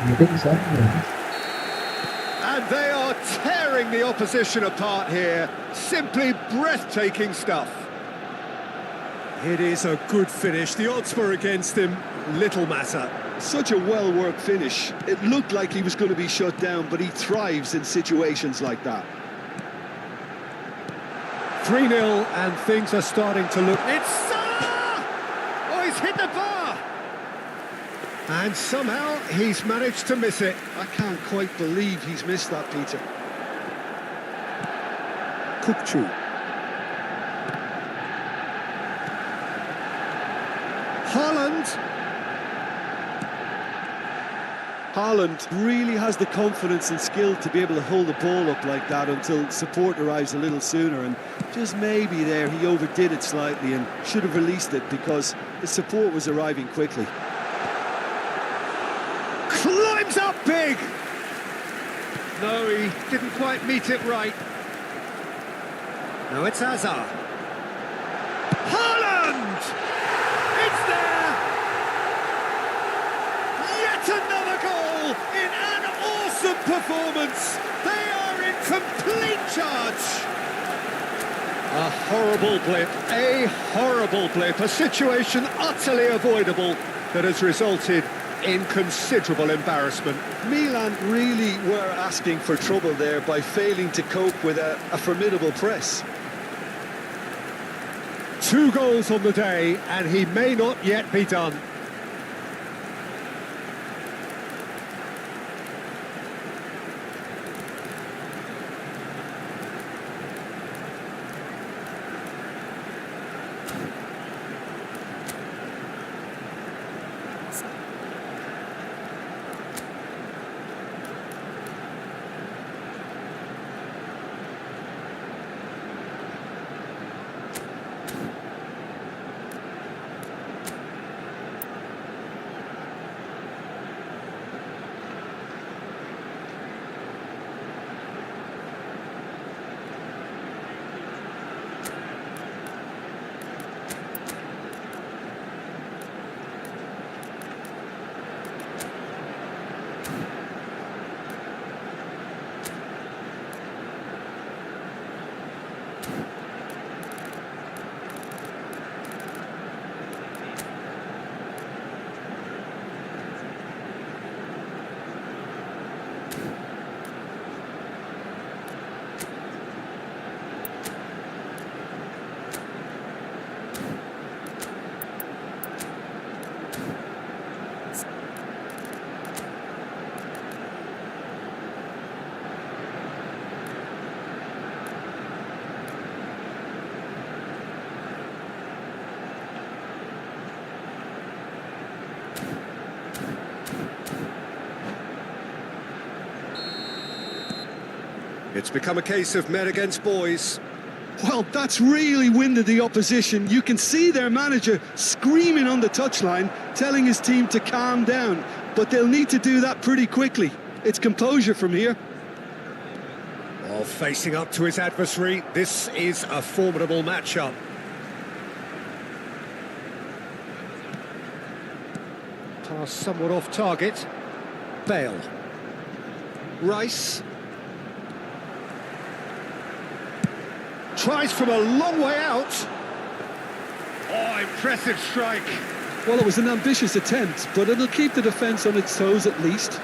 And they are tearing the opposition apart here. Simply breathtaking stuff. It is a good finish. The odds were against him. Little matter. Such a well-worked finish. It looked like he was going to be shut down, but he thrives in situations like that. 3-0, and things are starting to look... It's Salah! Oh, he's hit the bar! And somehow he's managed to miss it. I can't quite believe he's missed that, Peter. Kokchu. Haaland really has the confidence and skill to be able to hold the ball up like that until support arrives a little sooner, and just maybe there he overdid it slightly and should have released it because the support was arriving quickly. Climbs up big! No, he didn't quite meet it right. Now it's Hazard. Haaland! It's there! Yet another goal in an awesome performance. They are in complete charge. A horrible blip, a situation utterly avoidable that has resulted in considerable embarrassment. Milan really were asking for trouble there by failing to cope with a formidable press. 2 goals on the day, and he may not yet be done. It's become a case of men against boys. Well, that's really winded the opposition. You can see their manager screaming on the touchline, telling his team to calm down. But they'll need to do that pretty quickly. It's composure from here. While facing up to his adversary, this is a formidable matchup. Pass somewhat off target. Bale. Rice. Tries from a long way out. Oh, impressive strike. Well, it was an ambitious attempt, but it'll keep the defence on its toes at least.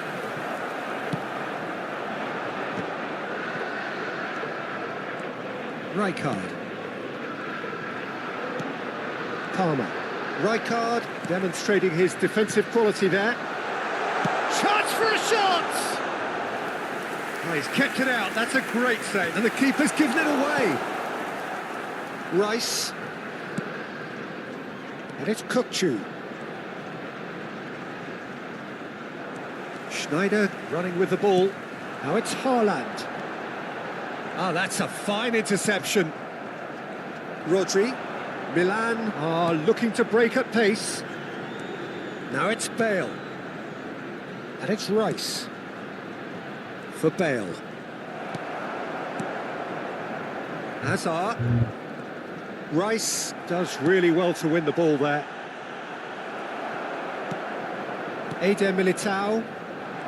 Rijkaard. Palmer. Rijkaard demonstrating his defensive quality there. Chance for a shot! Oh, he's kept it out. That's a great save. And the keeper's given it away. Rice. And it's Kukçu. Schneider running with the ball. Now it's Haaland. Ah, that's a fine interception. Rodri. Milan are looking to break at pace. Now it's Bale. And it's Rice. For Bale. Hazard. Rice does really well to win the ball there. Eder Militao.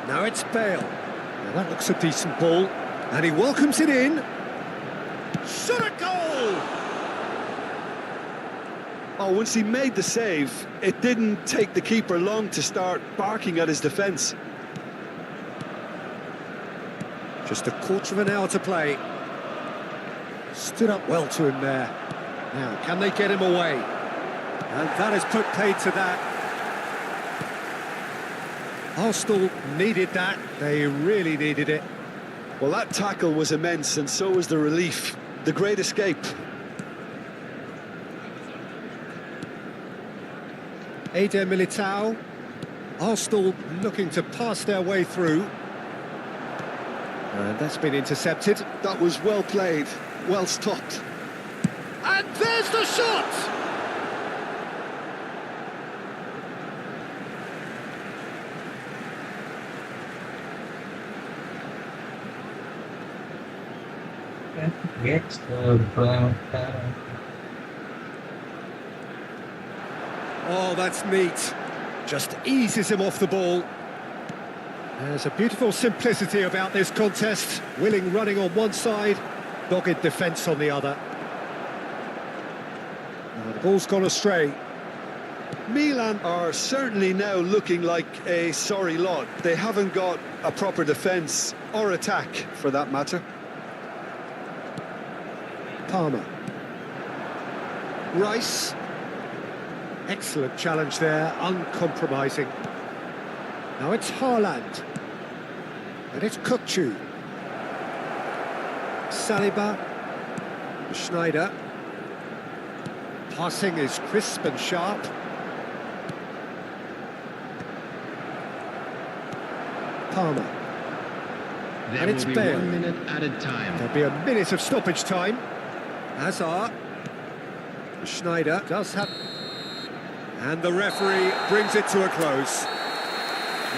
Now it's Bale. Now that looks a decent ball. And he welcomes it in. Shot a goal! Oh, once he made the save, it didn't take the keeper long to start barking at his defence. Just a quarter of an hour to play. Stood up well to him there. Now, can they get him away? And that has put paid to that. Arsenal needed that. They really needed it. Well, that tackle was immense, and so was the relief. The great escape. Eder Militao. Arsenal looking to pass their way through. And that's been intercepted. That was well played, well stopped. And there's the shot! Gets the brown. Oh, that's neat. Just eases him off the ball. There's a beautiful simplicity about this contest. Willing running on one side, dogged defence on the other. Oh, the ball's gone astray. Milan are certainly now looking like a sorry lot. They haven't got a proper defence or attack, for that matter. Palmer. Rice. Excellent challenge there, uncompromising. Now it's Haaland. And it's Kukcu. Saliba. Schneider. Passing is crisp and sharp. Palmer. There And it's will be Bale. 1 minute added time. There'll be a minute of stoppage time. Hazard. Schneider does have... And the referee brings it to a close.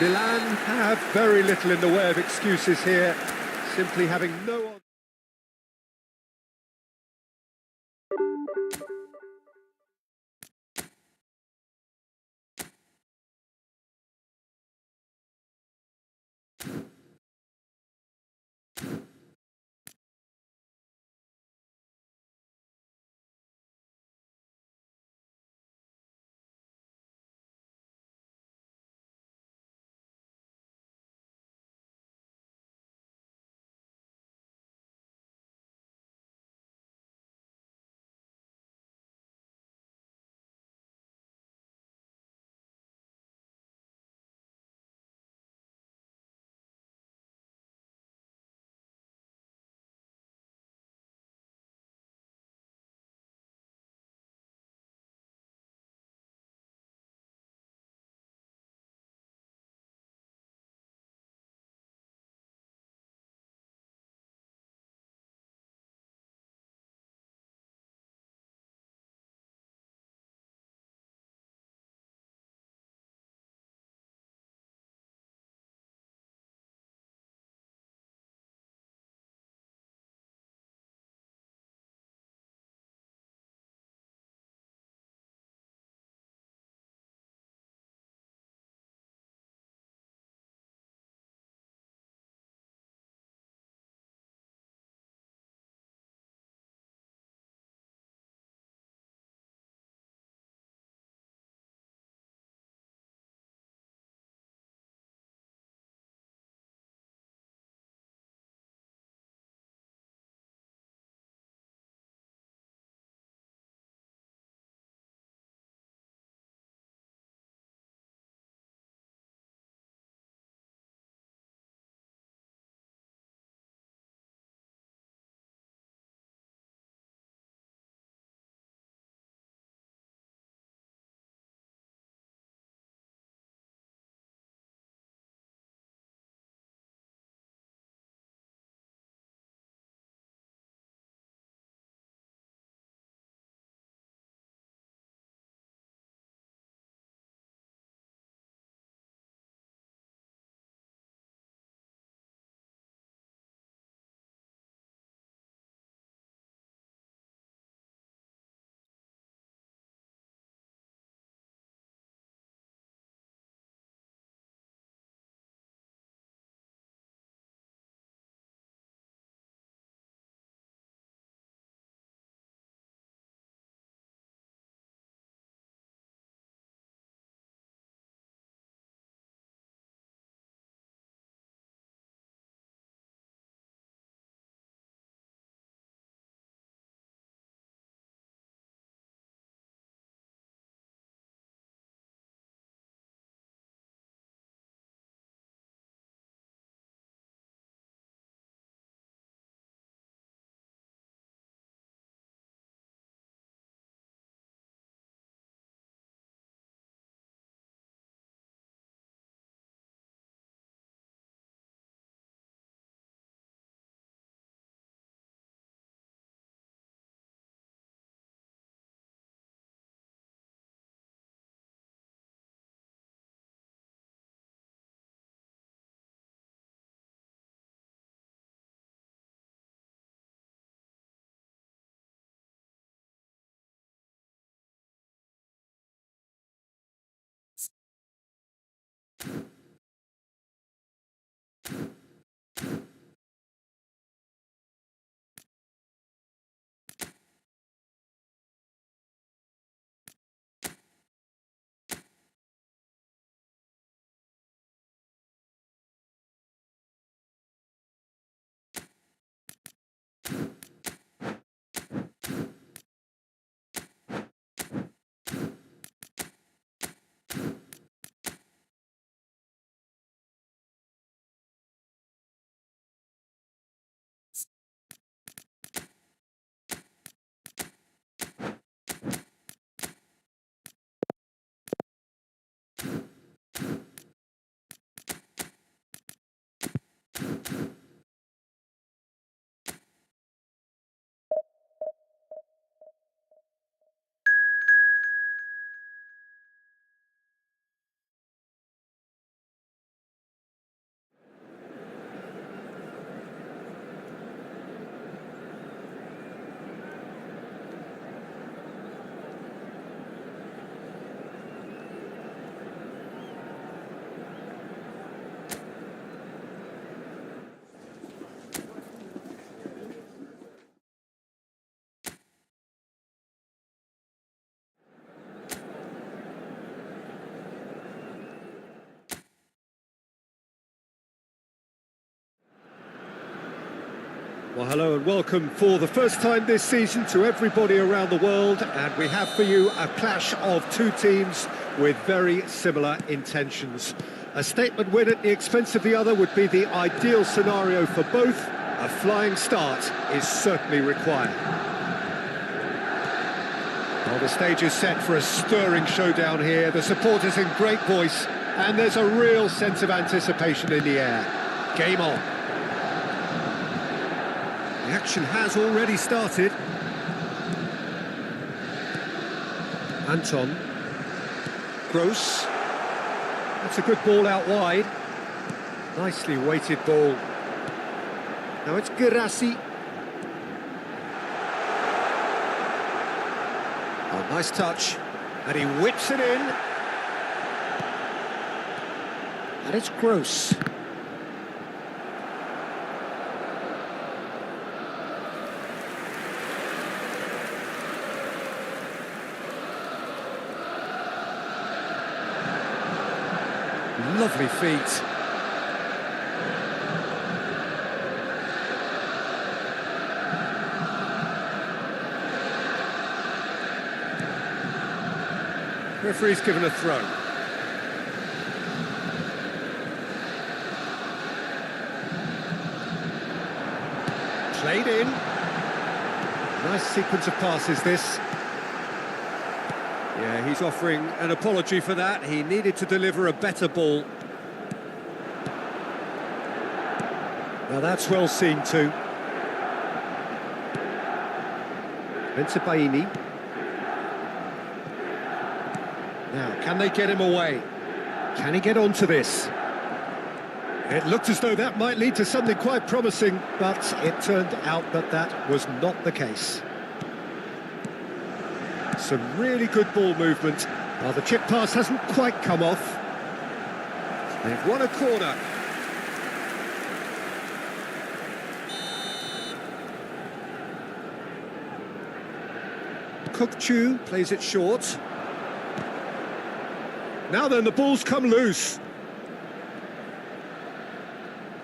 Milan have very little in the way of excuses here, simply having no... Well, hello and welcome for the first time this season to everybody around the world, and we have for you a clash of two teams with very similar intentions. A statement win at the expense of the other would be the ideal scenario for both. A flying start is certainly required. Well, the stage is set for a stirring showdown here. The supporters in great voice, and there's a real sense of anticipation in the air. Game on. The action has already started. Anton. Gross. That's a good ball out wide. Nicely weighted ball. Now it's Gerasi. Oh, nice touch. And he whips it in. And it's Gross. Lovely feet. Referee's given a throw. Played in. Nice sequence of passes, this. Yeah, he's offering an apology for that. He needed to deliver a better ball. Now that's well seen too. Baini. Now, can they get him away? Can he get onto this? It looked as though that might lead to something quite promising, but it turned out that that was not the case. Some really good ball movement. Well, the chip pass hasn't quite come off. They've won a corner. Kukchu plays it short. Now then, the ball's come loose.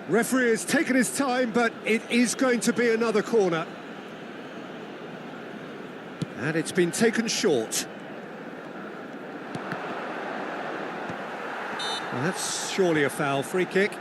Referee has taken his time, but it is going to be another corner. And it's been taken short. Well, that's surely a foul. Free kick.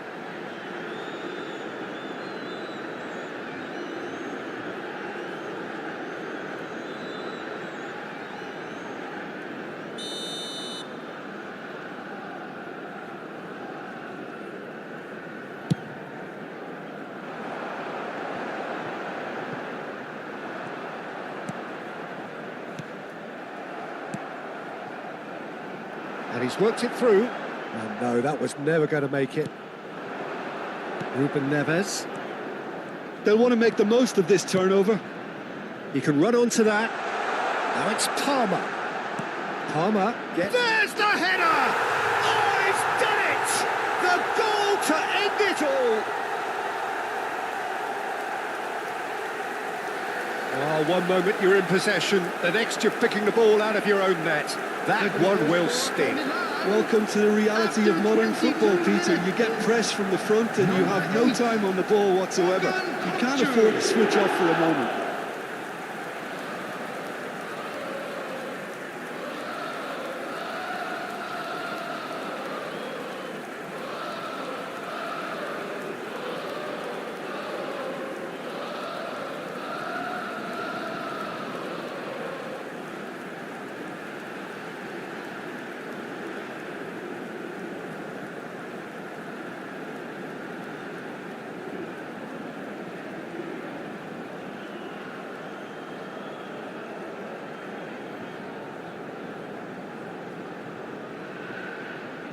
And he's worked it through. And no, that was never going to make it. Ruben Neves. They'll want to make the most of this turnover. He can run onto that. Now it's Palmer. Palmer gets... There's the header! Oh, he's done it! The goal to end it all! Oh, one moment you're in possession, the next you're picking the ball out of your own net. That one will sting. Welcome to the reality of modern football, Peter. You get pressed from the front and you have no time on the ball whatsoever. You can't afford to switch off for a moment.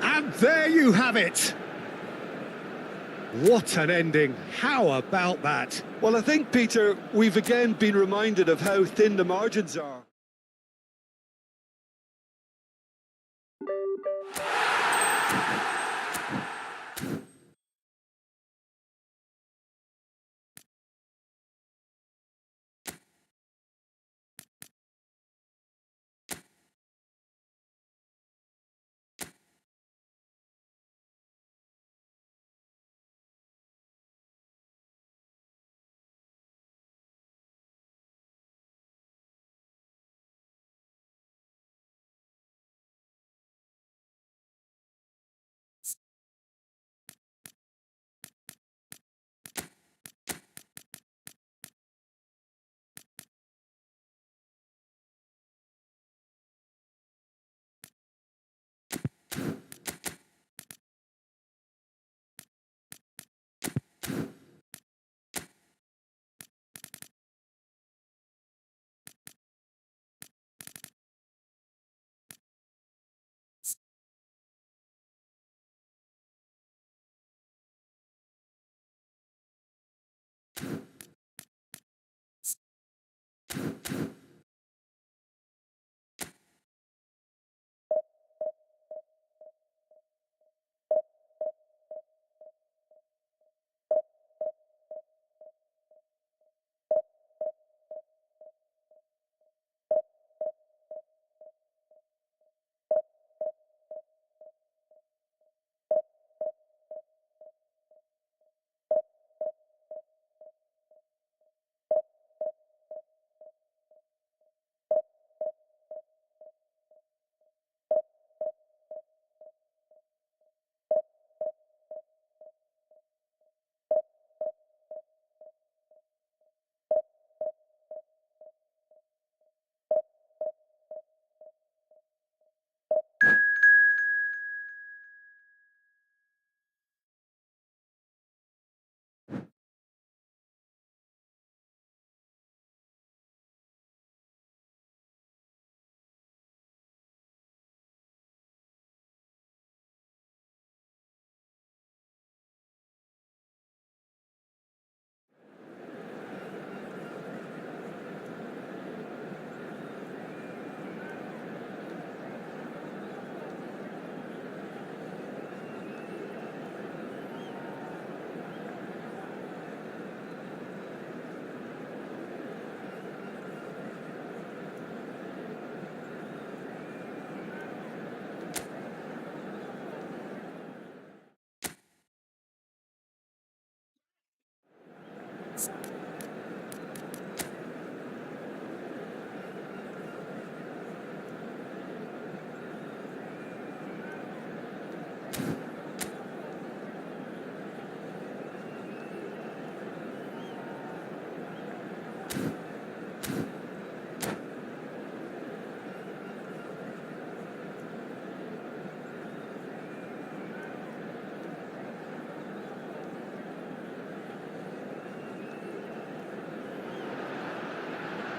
And there you have it. What an ending. How about that? Well, I think, Peter, we've again been reminded of how thin the margins are.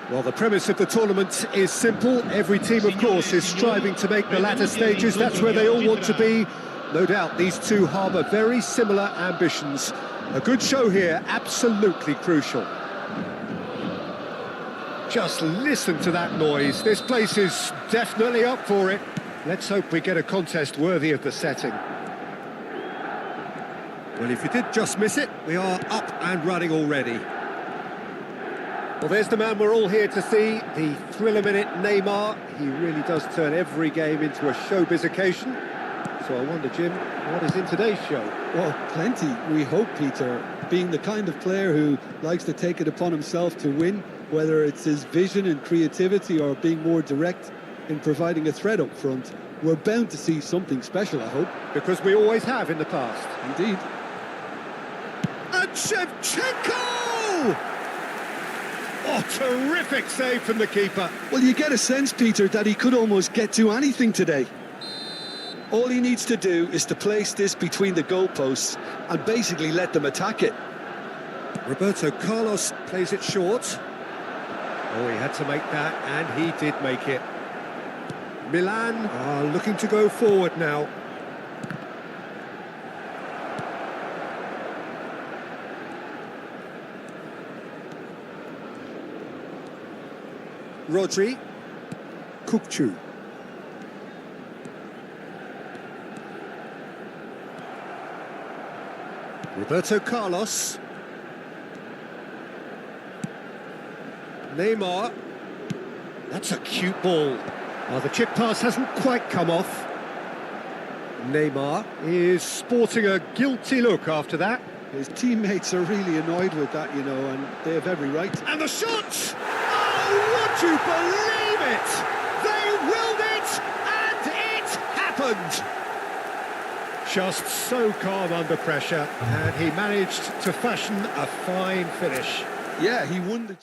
Well, the premise of the tournament is simple. Every team, of course, is striving to make the latter stages. That's where they all want to be. No doubt these two harbour very similar ambitions. A good show here, absolutely crucial. Just listen to that noise. This place is definitely up for it. Let's hope we get a contest worthy of the setting. Well, if you did just miss it, we are up and running already. Well, there's the man we're all here to see, the thriller-minute Neymar. He really does turn every game into a showbiz occasion. So I wonder, Jim, what is in today's show? Well, plenty, we hope, Peter. Being the kind of player who likes to take it upon himself to win, whether it's his vision and creativity or being more direct in providing a threat up front, we're bound to see something special, I hope. Because we always have in the past. Indeed. And Shevchenko! Oh, terrific save from the keeper. Well, you get a sense, Peter, that he could almost get to anything today. All he needs to do is to place this between the goalposts and basically let them attack it. Roberto Carlos plays it short. Oh, he had to make that, and he did make it. Milan are looking to go forward now. Rodri, Kukçu. Roberto Carlos. Neymar. That's a cute ball. Oh, the chip pass hasn't quite come off. Neymar is sporting a guilty look after that. His teammates are really annoyed with that, you know, and they have every right. And the shot! Oh, would you believe it? They willed it, and it happened! Just so calm under pressure, and he managed to fashion a fine finish. Yeah, he won the...